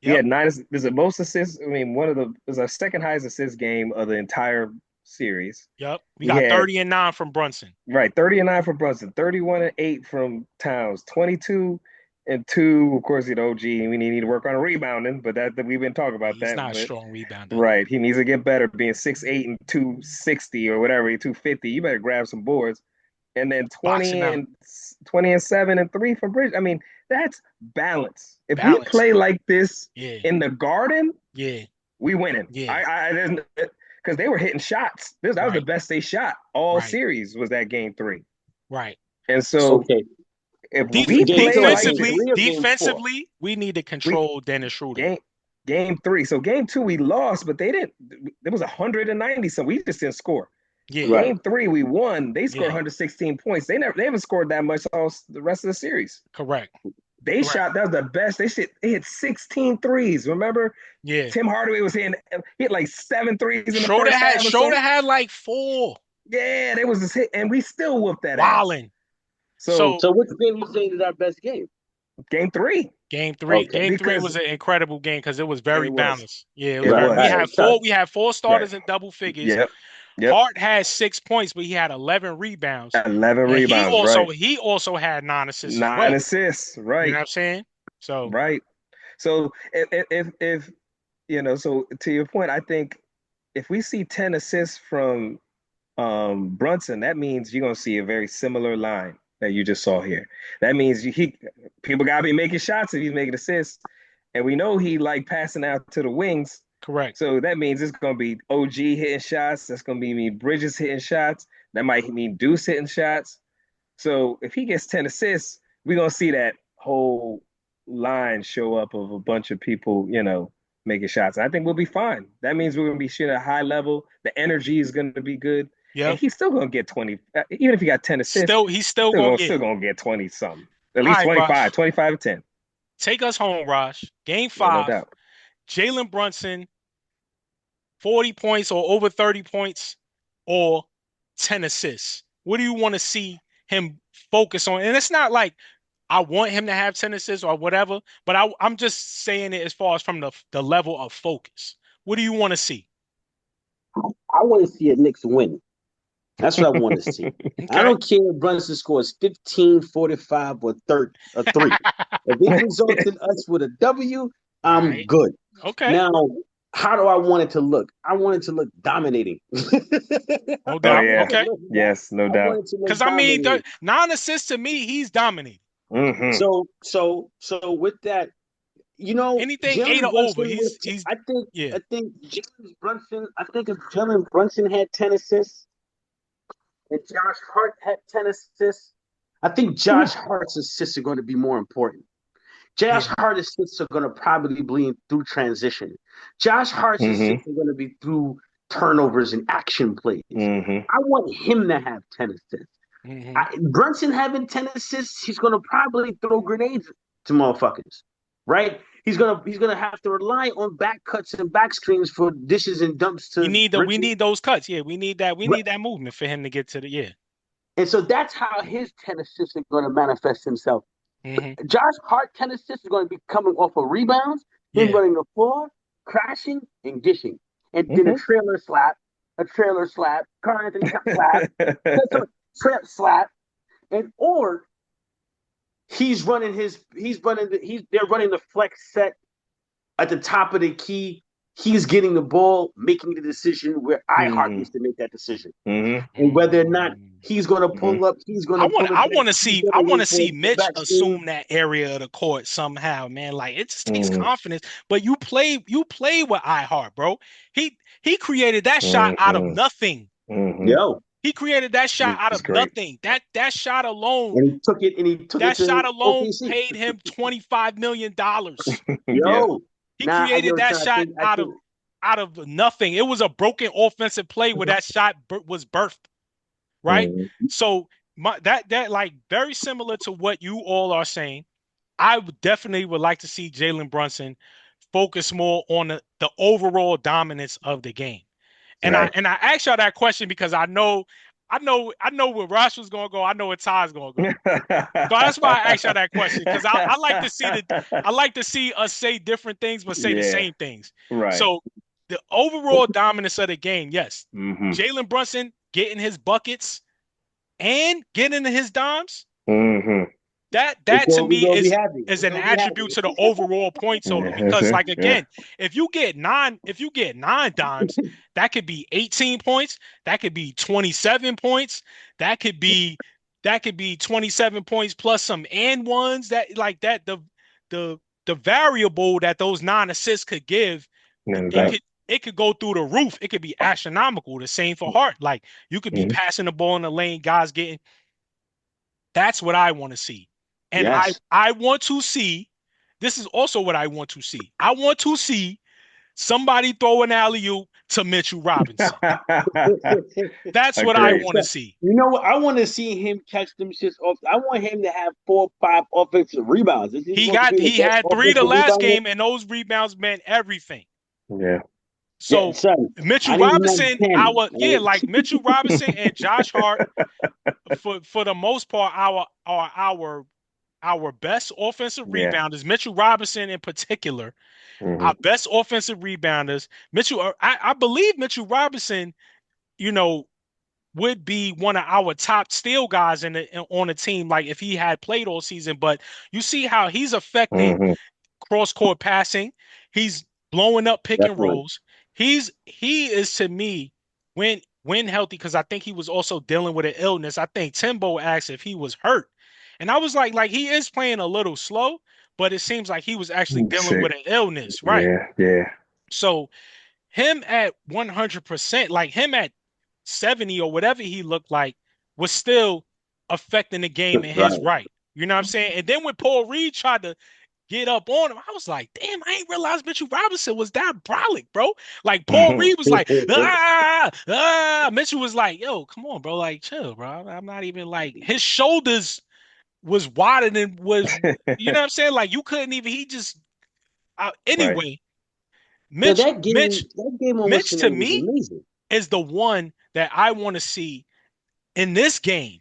he Yep. had nine. There's the most assists. I mean, it was our second highest assist game of the entire series. Yep. We He got had 30 and 9 from Brunson. right 30 and 9 from Brunson, 31 and 8 from Towns, 22 and 2. Of course, OG. We need to work on rebounding, but that we've been talking about He's that. not a But strong rebounder. right, he needs to get better, being 6'8" and 260 or whatever, 250. You better grab some boards. And then 20 Boxing out. and 7 and 3 from Bridge. I mean, that's balance. If we Balance. play like this Yeah. in the Garden, Yeah. we winning. Yeah. Because they were hitting shots. That was the Right. best they shot all Right. series was that game three. Right. And so Okay. if Def- we Game play two, like game this, defensively, three or game four? defensively, we need to we control Dennis Schroeder. game three. So game two we lost, but they didn't. It was 190. So we just didn't score. Yeah. Right. Game three we won. They scored Yeah. 116 points. They haven't scored that much all the rest of the series. Correct. They Correct. shot, that was the best. They hit 16 threes. Remember? Yeah. Tim Hardaway was hitting, hit like 7 threes in the Schroeder first half. Schroeder had like 4. Yeah, they was just hit, and we still whooped that ass. Wilding. So So which game you saying is our best game? game three. Game three. Okay. Game three Because was an incredible game because it was very it was. balanced. Yeah, it was It very. was. We Right. had Right. four starters Right. in double figures. Yep. Yep. Hart had 6 points, but he had 11 rebounds. 11 And rebounds, right. he also had 9 assists as 9 well. assists, You right. know what I'm saying? So Right. So if so to your point, I think if we see 10 assists from Brunson, that means you're gonna see a very similar line that you just saw here. That means people gotta be making shots if he's making assists. And we know he like passing out to the wings. correct. So that means it's gonna be OG hitting shots. That's gonna be me Bridges hitting shots. That might mean Deuce hitting shots. So if he gets 10 assists, we're gonna see that whole line show up of a bunch of people, making shots. I think we'll be fine. That means we're gonna be shooting at a high level. The energy is gonna be good. Yeah. And he's still gonna get 20, even if he got 10 assists, He's still gonna get. still gonna get 20 something. At least All right, 25, Rosh. 25 and 10. Take us home, Rosh. Game Yeah, no 5. doubt. Jalen Brunson, 40 points or over 30 points or 10 assists. What do you want to see him focus on? And it's not like I want him to have 10 assists or whatever, but I'm just saying it as far as from the level of focus. What do you want to see? I want to see a Knicks win. That's what I want to see. Okay. I don't care if Brunson scores 15, 45, or 3. If it results in us with a W, I'm Right. good. Okay. Now, how do I want it to look? I want it to look dominating. No doubt. yeah. Okay. Yes, no doubt. Because I mean, 9 assists to me, he's dominating. Mhm. So with that, Anything 8 Jalen or over, Brunson was. he's I think. yeah, I think Jalen Brunson. I think if Jalen Brunson had 10 assists and Josh Hart had 10 assists, I think Ooh. Josh Hart's assists are going to be more important. Josh yeah, Hart assists are going to probably be through transition. Josh Hart's Mm-hmm. assists are going to be through turnovers and action plays. Mm-hmm. I want him to have 10 assists. hmm Brunson having 10 assists, he's going to probably throw grenades to motherfuckers, right? He's gonna have to rely on back cuts and back screens for dishes and dumps to we Richie. need those cuts. Yeah, we Right. need that movement for him to get to the yeah. And so that's how his 10 assists are going to manifest himself. hmm Josh Hart 10 assists is going to be coming off of rebounds, him Yeah. running the floor, crashing and dishing, and then Mm-hmm. a trailer slap, Carl Anthony slap, trap slap, and or they're running the flex set at the top of the key. He's getting the ball, making the decision where iHeart Mm-hmm. needs to make that decision. Mm-hmm. And whether or not Mm. he's going to pull up, he's going to pull it I back. want to He's see going to wait for the Mitch back screen. assume that area of the court somehow, man. Like it just takes Mm-hmm. confidence. But you play with iHeart, bro. He created that shot out of Mm-hmm. nothing. Mm-hmm. Yo, He created that shot out It's of great. nothing. That shot alone, and he took it to OKC. paid him $25 million. Yeah. Yo, He nah, created that I shot think I think out of nothing. It was a broken offensive play where that shot was birthed, right? Mm-hmm. So that like very similar to what you all are saying. I would definitely would like to see Jalen Brunson focus more on the overall dominance of the game. Right. And I asked y'all that question because I know where Rash was gonna go. I know where Ty's gonna go. So that's why I asked y'all that question because I like to see I like to see us say different things but say the Yeah. same things. Right. So the overall dominance of the game, yes. Mm-hmm. Jalen Brunson getting his buckets and getting his dimes. Mm-hmm. That to we me gonna be happy. is We an gonna be attribute happy. to the overall point total because like Yeah. again, if you get nine dimes, that could be 18 points, that could be 27 points, that could be 27 points plus some and ones that like that the the variable that those 9 assists could give, Yeah. it That, could it could go through the roof. It could be astronomical. The same for Hart. Like you could be mm-hmm. passing the ball in the lane, guys getting. That's what I want to see. And Yes. I want to see, this is also what I want to see. I want to see somebody throw an alley-oop to Mitchell Robinson. That's what I Agreed. want to see. You know what? I want to see him catch them shits off. I want him to have 4 or 5 offensive rebounds. Is he supposed to be the He best had 3 the offensive last rebounder? game, and those rebounds meant everything. Yeah. Yeah, So son. Mitchell I need him at Robinson, 10. like Mitchell Robinson and Josh Hart, for the most part, our best offensive Yeah. rebounders, Mitchell Robinson in particular, Mm-hmm. our best offensive rebounders. I believe Mitchell Robinson, you know, would be one of our top steal guys on the team, like if he had played all season. But you see how he's affecting Mm-hmm. cross court passing. He's blowing up pick and Definitely. rolls. He is to me when healthy because I think he was also dealing with an illness. I think Timbo asked if he was hurt, and I was like he is playing a little slow, but it seems like he was actually dealing Sick. with an illness, right? Yeah. Yeah. So him at 100%, like him at 70 or whatever he looked like, was still affecting the game in his Right. right. You know what I'm saying? And then when Paul Reed tried to get up on him, I was like, damn, I ain't realized Mitchell Robinson was that brolic, bro. Like Paul Mm-hmm. Reed was like, Mitchell was like, yo, come on, bro. Like, chill, bro. I'm not even like his shoulders was wider than was, you know what I'm saying? Like you couldn't even, he just Right. anyway. Yeah, Mitch, that game on Mitch Western to night was me amazing. is the one that I want to see in this game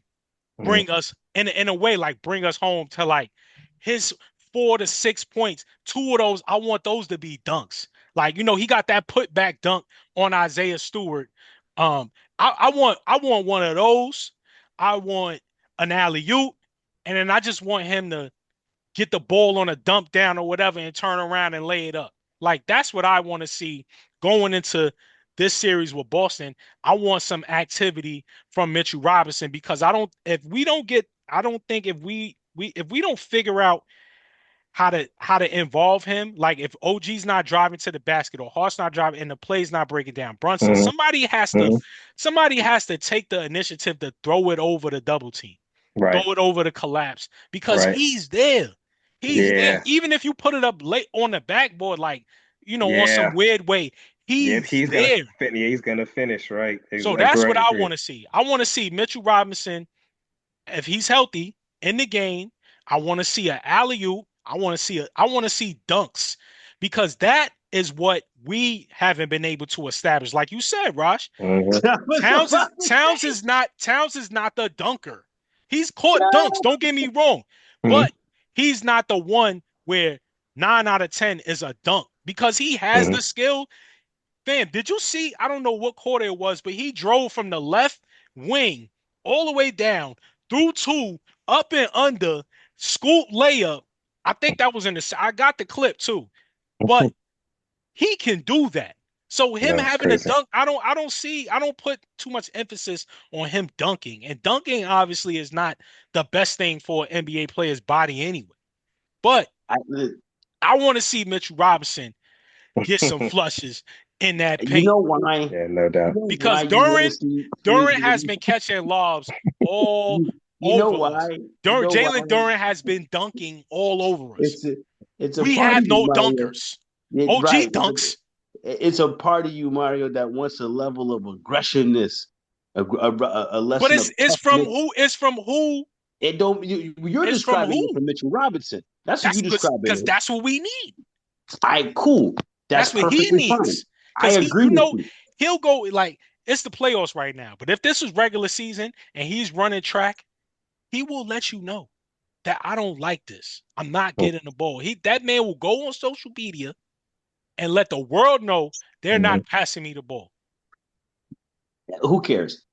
Mm-hmm. bring us in a way like bring us home to like his 4 to 6 points. 2 of those, I want those to be dunks. Like, he got that putback dunk on Isaiah Stewart. I want one of those. I want an alley-oop, and then I just want him to get the ball on a dump down or whatever and turn around and lay it up. Like that's what I want to see going into this series with Boston. I want some activity from Mitchell Robinson because I don't think if we don't figure out how to involve him. Like if OG's not driving to the basket or Hart's not driving and the play's not breaking down, Brunson, Mm-hmm. somebody has to take the initiative to throw it over the double team, Right. throw it over the collapse because Right. he's there. He's there. Yeah. Even if you put it up late on the backboard, like on some Yeah. weird way, Yeah. If he's he's gonna there. fit, yeah, he's gonna finish. Right. So that's what Agree. I Agree. want to see. I want to see Mitchell Robinson if he's healthy in the game. I want to see an alley oop. I want to see dunks because that is what we haven't been able to establish. Like you said, Rash, Mm-hmm. I was Towns is about to Towns say is not Towns is not the dunker. He's caught dunks. that. Don't get me wrong, Mm-hmm. but he's not the one where 9 out of 10 is a dunk because he has Mm-hmm. the skill. Fam, did you see? I don't know what quarter it was, but he drove from the left wing all the way down through two, up and under, scoop layup. I think that was in the. I got the clip too, but he can do that. So him No, it's having a crazy. dunk, I don't put too much emphasis on him dunking. And dunking obviously is not the best thing for an NBA player's body anyway. But I, I want to see Mitch Robinson get some flushes in that you paint know why? Yeah, no You doubt. know why because you want to Duran see Duran has been catching lobs all you know over why? us. You know why? Jalen Duran has been dunking all over us. It's a it's a We part of have you, no Mario. dunkers. Right. OG dunks, It's a part of you, Mario, that wants a level of aggressiveness, a but lesson of it's from toughness. who? It's from who? It don't you're It's from describing it who? from Mitchell Robinson. That's what you That's describing because it. that's what we need. I cool. That's That's what he perfectly fine. needs. I Because agree with you. he'll go like it's the playoffs right now. But if this was regular season and he's running track, he will let you know that I don't like this. I'm not getting the ball. That man will go on social media and let the world know they're Mm-hmm. not passing me the ball. Who cares?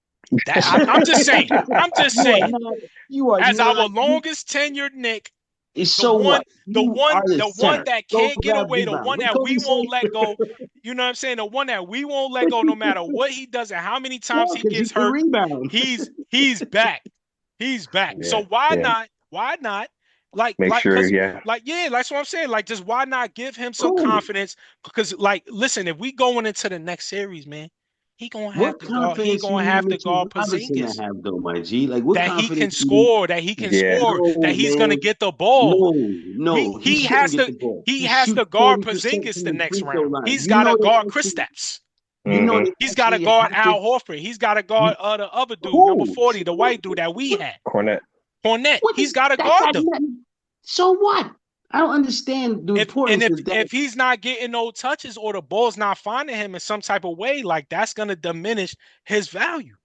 I'm just saying. I'm just You are saying. not. You are As our not. longest tenured Nick, the So one, what? You are the the one center. that Go can't get grab away, the rebound. one What that Kobe we say? won't let go. You know what I'm saying? The one that we won't let go no matter what he does and how many times No, he because he gets can hurt. rebound. He's back. He's back. So Yeah. why Yeah. not? Why not? Like, Make like, sure. cause, Yeah. like, yeah, that's what I'm saying. Like, just why not give him some Cool. confidence? Because, like, listen, if we going into the next series, man, he gonna have What to guard. He confidence you gonna need have to Mitchell guard Robinson to Porzingis. have, though, my G? Like, what That he can confidence you need? score. That he can Yeah. score. That No, he's gonna man. get the ball. No, He no. He he shouldn't has get to the ball. he He has shoots to guard 40% Porzingis from the the next free throw round. line. He's You got to know guard they actually, Kristaps. you know Mm-hmm. they He's got to actually guard have to. Al Horford. He's got to guard You, the other dude, number who? 40, the white dude that we had, Cornet. Cornette. What? He's got to That guard got them. nothing. So what? I don't understand the If and importance if of that. if he's not getting no touches or the ball's not finding him in some type of way, like that's gonna diminish his value.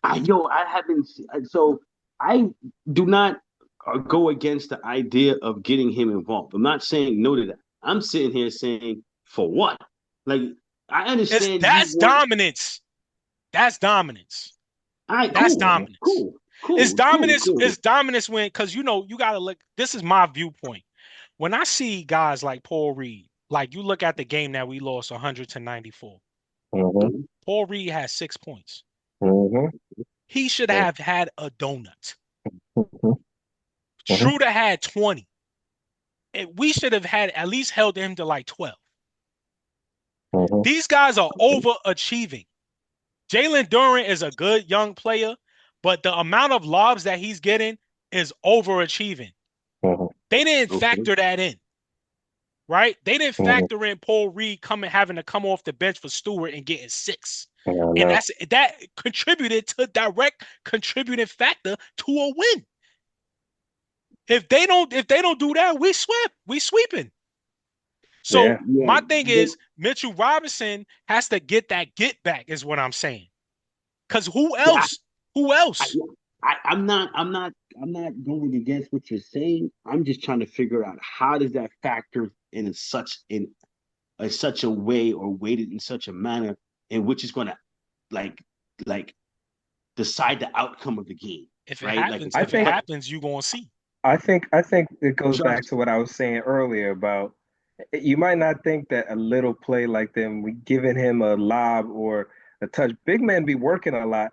I haven't. So I do not go against the idea of getting him involved. I'm not saying no to that. I'm sitting here saying for what? Like I It's understand you that's want. dominance. That's dominance. All right, That's cool, dominance. cool, It's cool, cool, dominance. cool. It's dominance when because you gotta look. This is my viewpoint. When I see guys like Paul Reed, like you look at the game that we lost 100-94. Mm-hmm. Paul Reed has 6 points. Mm-hmm. He should have had a donut. Mm-hmm. Schroeder had 20. We should have had at least held him to like 12. Mm-hmm. These guys are overachieving. Jalen Duran is a good young player, but the amount of lobs that he's getting is overachieving. Mm-hmm. They didn't Okay. factor that in, right? They didn't Mhm. factor in Paul Reed having to come off the bench for Stewart and getting 6. Yeah, And no. that contributed to direct contributing factor to a win. If they don't do that, we sweeping. So Yeah. my thing is Mitchell Robinson has to get that get back, is what I'm saying. Because who else? Who else? I'm not going against what you're saying. I'm just trying to figure out how does that factor in such a way or weighted in such a manner in which is going to like decide the outcome of the game. If it right? happens, I think- you're gonna see. I think it goes back Just- to what I was saying earlier about you might not think that a little play like them, we giving him a lob or a touch. Big men be working a lot.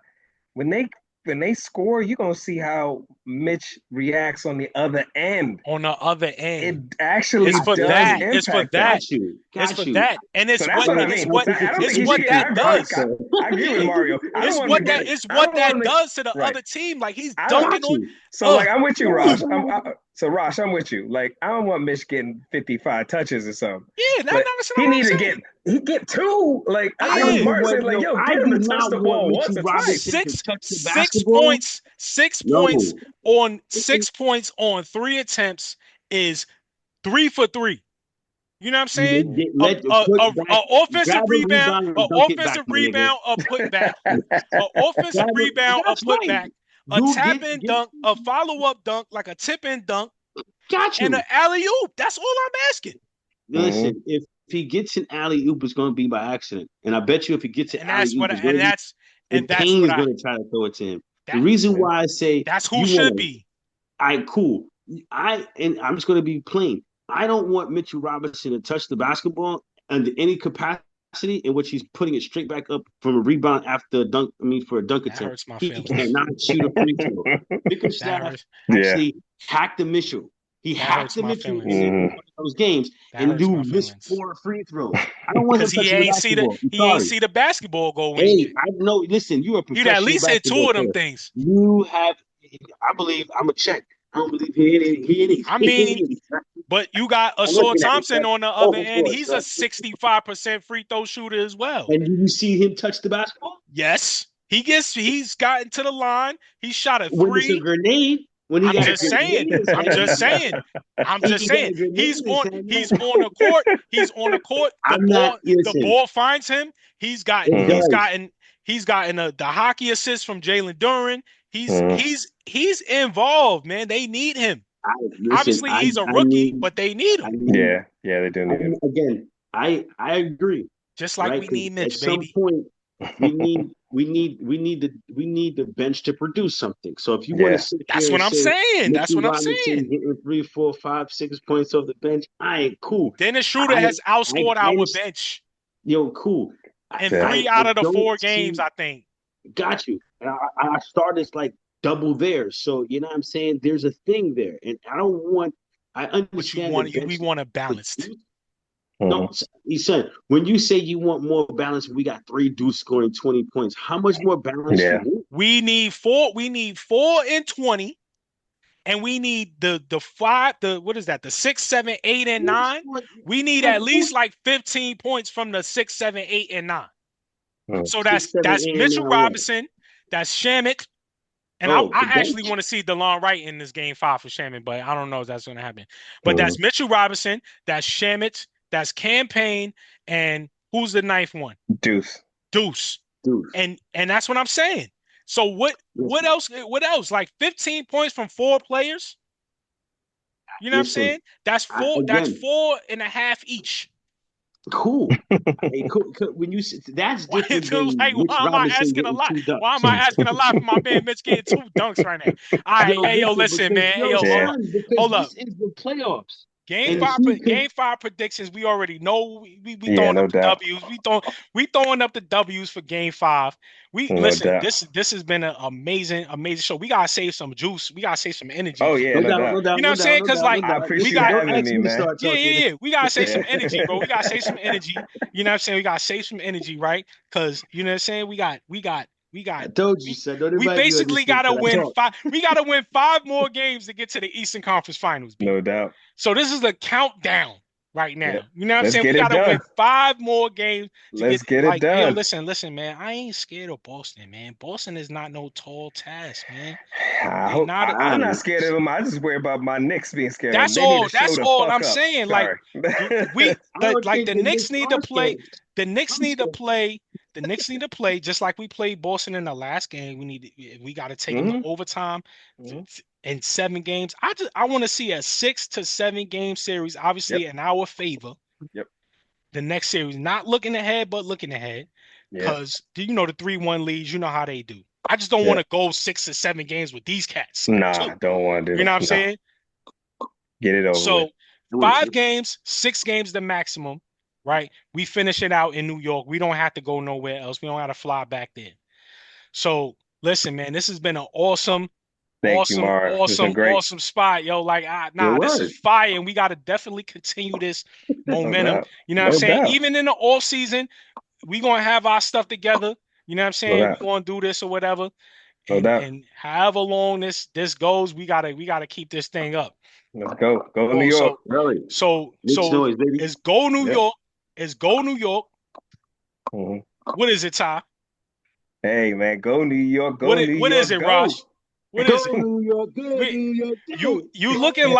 When they when they score, you're gonna see how Mitch reacts on the other end. On the other It end, actually it's for does that. It's for impact them. that. Got you. It's Got for you. that, and So that's what I mean. I don't think it's he what should get that hurt. does. I agree with Mario. I don't It's want what him to that get. it's I what don't want that him to. does to the Right. other team. Like he's I don't. dunking Got on. you. So like I'm with you, Raj. Ooh. So Raj, I'm with you. Like I don't want Mitch getting 55 touches or something. Yeah, that's But not he what I'm need to saying. get two. Like I I don't know Yeah. even Mark want said, like, yo. yo, I get him do to touch not the want ball once Mitchell or Robinson twice. to touch the Six basketball. points, six points No. on Listen, 6 points on 3 attempts is 3 for 3. You know what I'm saying? let put back, A offensive grab a rebound, rebound a and dunk it back, offensive my nigga. rebound, a putback, a offensive rebound, a That's right. putback, a You tap in get dunk, a follow up dunk, like a tip in dunk, got and an you. alley oop. That's all I'm asking. Listen, if he gets an alley oop, it's going to be by accident, and I bet you if he gets an And alley that's oop, what it's going to be. Mm-hmm. And that's Payne what is I going to try to throw it to him. The that reason why I say that's who you want should to, be. cool. And I'm just going to be plain. I don't want Mitchell Robinson to touch the basketball under any capacity in which he's putting it straight back up from a rebound after a dunk. I mean, for a dunk That attempt, hurts my he feelings. cannot shoot a free throw. That Bickerstaff hurts. Yeah. actually hacked the Mitchell. He That hacked hurts the my Mitchell feelings. in one of those games, That and hurts my dude missed feelings. 4 free throws. I don't want him Because touching the basketball. I'm he ain't sorry. see the basketball go in Hey, yet. I know. Listen, you're a He'd at professional least hit two basketball of them player. things. You have, I believe, I'm a check. I don't believe he hit it. He hit it. I He hit mean, it. but you got I'm Assault looking at it, Thompson son. on the Oh, other of end. course, He's a son. 65% free throw shooter as well. And did you see him touch the basketball? Yes. He's gotten to the line. He shot a When it's a three. grenade, when he I'm got a just grenade saying. in his I'm hand, just saying. I'm just he got saying. a grenade in his hand, man. He's on the court. He's on the court. I'm not, The listen, ball finds him. it does. He's gotten the hockey assist from Jalen Duren. Mhm. He's involved, man. They need him. Listen, Obviously, he's a rookie, but they need him. Yeah, they do need it. Again, I agree, Just like right? we 'Cause need at Mitch, some baby. point, we need the bench to produce something. So if you want to Yeah. sit That's here what and I'm say saying. That's Mitchell what I'm Robinson saying. hitting 3, 4, 5, 6 points off the bench, I ain't cool. Dennis Schroeder I has outscored I our bench yo cool. in Yeah. 3 out of the don't 4 games, see. I think. Got you. And I started like double there. So you know what I'm saying? There's a thing there. And I don't want I But understand the we bench. want it balanced. No, he said when you say you want more balance, we got 3 dudes scoring 20 points. How much more balance Yeah. you want? We need 4 and 20, and we need the 5, what is that? The 6, 7, 8, and 9. We need at least like 15 points from the 6, 7, 8, and 9. So 6, 7, that's 8, and Mitchell 9 what? Robinson, that's Shamit, and I Oh, the actually bench? want to see DeLon Wright in this game 5 for Shamit, but I don't know if that's going to happen. But Mhm. that's Mitchell Robinson, that's Shamit, that's Campaign, and who's the 9th one? Deuce. Deuce. Dude. And that's what I'm saying. So what else? What else? Like 15 points from 4 players? You know what I'm saying? That's Again, 4.5 each. cool. Hey, cool. When you that's Why, different than like, Mitch why am I Robinson asking a getting lot? 2 Why dunks. am I asking a lot for my man Mitch getting 2 dunks right now? All right, hey, yo, listen, because man. Hey, yo, Yeah. son, because hold up. this is the playoffs. Game And five, he could game 5 predictions. We already know we Yeah, throwing no up the doubt. W's. We throwing up the W's for game 5. We No listen. doubt. This has been an amazing show. We gotta save some juice. We gotta save some energy. Oh yeah, no doubt. no doubt, You know what I'm no saying? doubt, Because no doubt, like no I doubt. appreciate we you got Don't having ask me, me to man. start talking. yeah. We gotta save some Yeah. energy, bro. We gotta save some energy. You know what I'm saying? We gotta save some energy, right? Because you know what I'm saying. We got I told you, son. Don't we invite me on this basically shit gotta till I win talk. 5. We gotta win 5 more games to get to the Eastern Conference Finals, B. No doubt. So this is the countdown right now. Yep. You know what I'm Let's saying? get We it gotta win done. 5 more games to Let's get get it hey, yo, done. listen, man. I ain't scared of Boston, man. Boston is not no tall task, man. I'm not scared of them. I just worry about my Knicks being scared of them. That's They need all. to show That's the all fuck I'm up. saying. Like Sorry. I don't think the the Knicks Knicks need to are play. scared. The Knicks I'm need to scared. play. The Knicks need to play just like we played Boston in the last game. We got to take them to overtime in 7 games. I want to see a 6 to 7 game series, obviously Yep. in our favor. Yep. The next series, not looking ahead, but looking ahead. Because the 3-1 leads, you know how they do. I just don't want to go 6 to 7 games with these cats. Nah, don't want to do that. You know what I'm saying? Get it over So with. 5 games, 6 games the maximum, right? We finish it out in New York. We don't have to go nowhere else. We don't have to fly back there. So Listen, man, this has been an awesome, Thank you, Mar. It's been great. awesome spot, yo. Like, It this is was. fire, and we got to definitely continue this No momentum. doubt. You know what I'm No saying? doubt. Even in the off season, we gonna have our stuff together. You know what I'm No saying? doubt. We're gonna do this or whatever. No doubt. And however long this goes, we gotta keep this thing up. Let's go. Go New Oh, York. Really. So Knicks Noise, baby. it's go New Yep. York. It's go New York. Mhm. What is it, Ty? Hey, man, go New York. Go New What York. is it, go. Rash? What Go is it? New York, go We- New York, go. You looking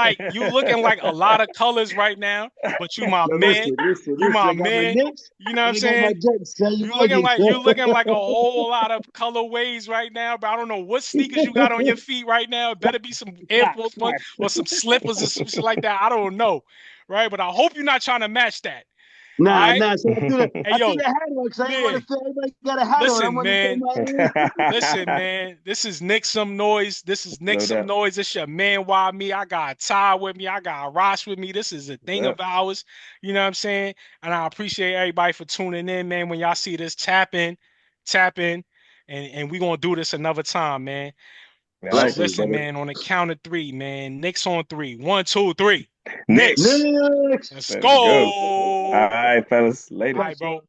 like a lot of colors right now, but you my Yo, man. listen. You my I got my man. Knicks, You know what I'm and I got my saying? Jets. So You looking like a whole lot of colorways right now, but I don't know what sneakers you got on your feet right now. It better be some Air Force One or some slippers or some shit like that. I don't know, right? But I hope you're not trying to match that. All right? So I threw Hey, yo, the hat on because I didn't want man. to feel everybody got a hat on. I Listen, wanted man. to say Listen, man. This is Knicks Some Noise. This is Knicks No Some doubt. Noise. It's your man, Why Me. I got Ty with me. I got Rosh with me. This is a thing of ours. You know what I'm saying? And I appreciate everybody for tuning in, man. When y'all see this, tap in. And we going to do this another time, man. So Blessings, listen, brother. man, on the count of three, man. Knicks on three. 1, 2, 3. Knicks. Knicks. Knicks. Let's Let's go. go. All right, fellas. Later. All right, bro.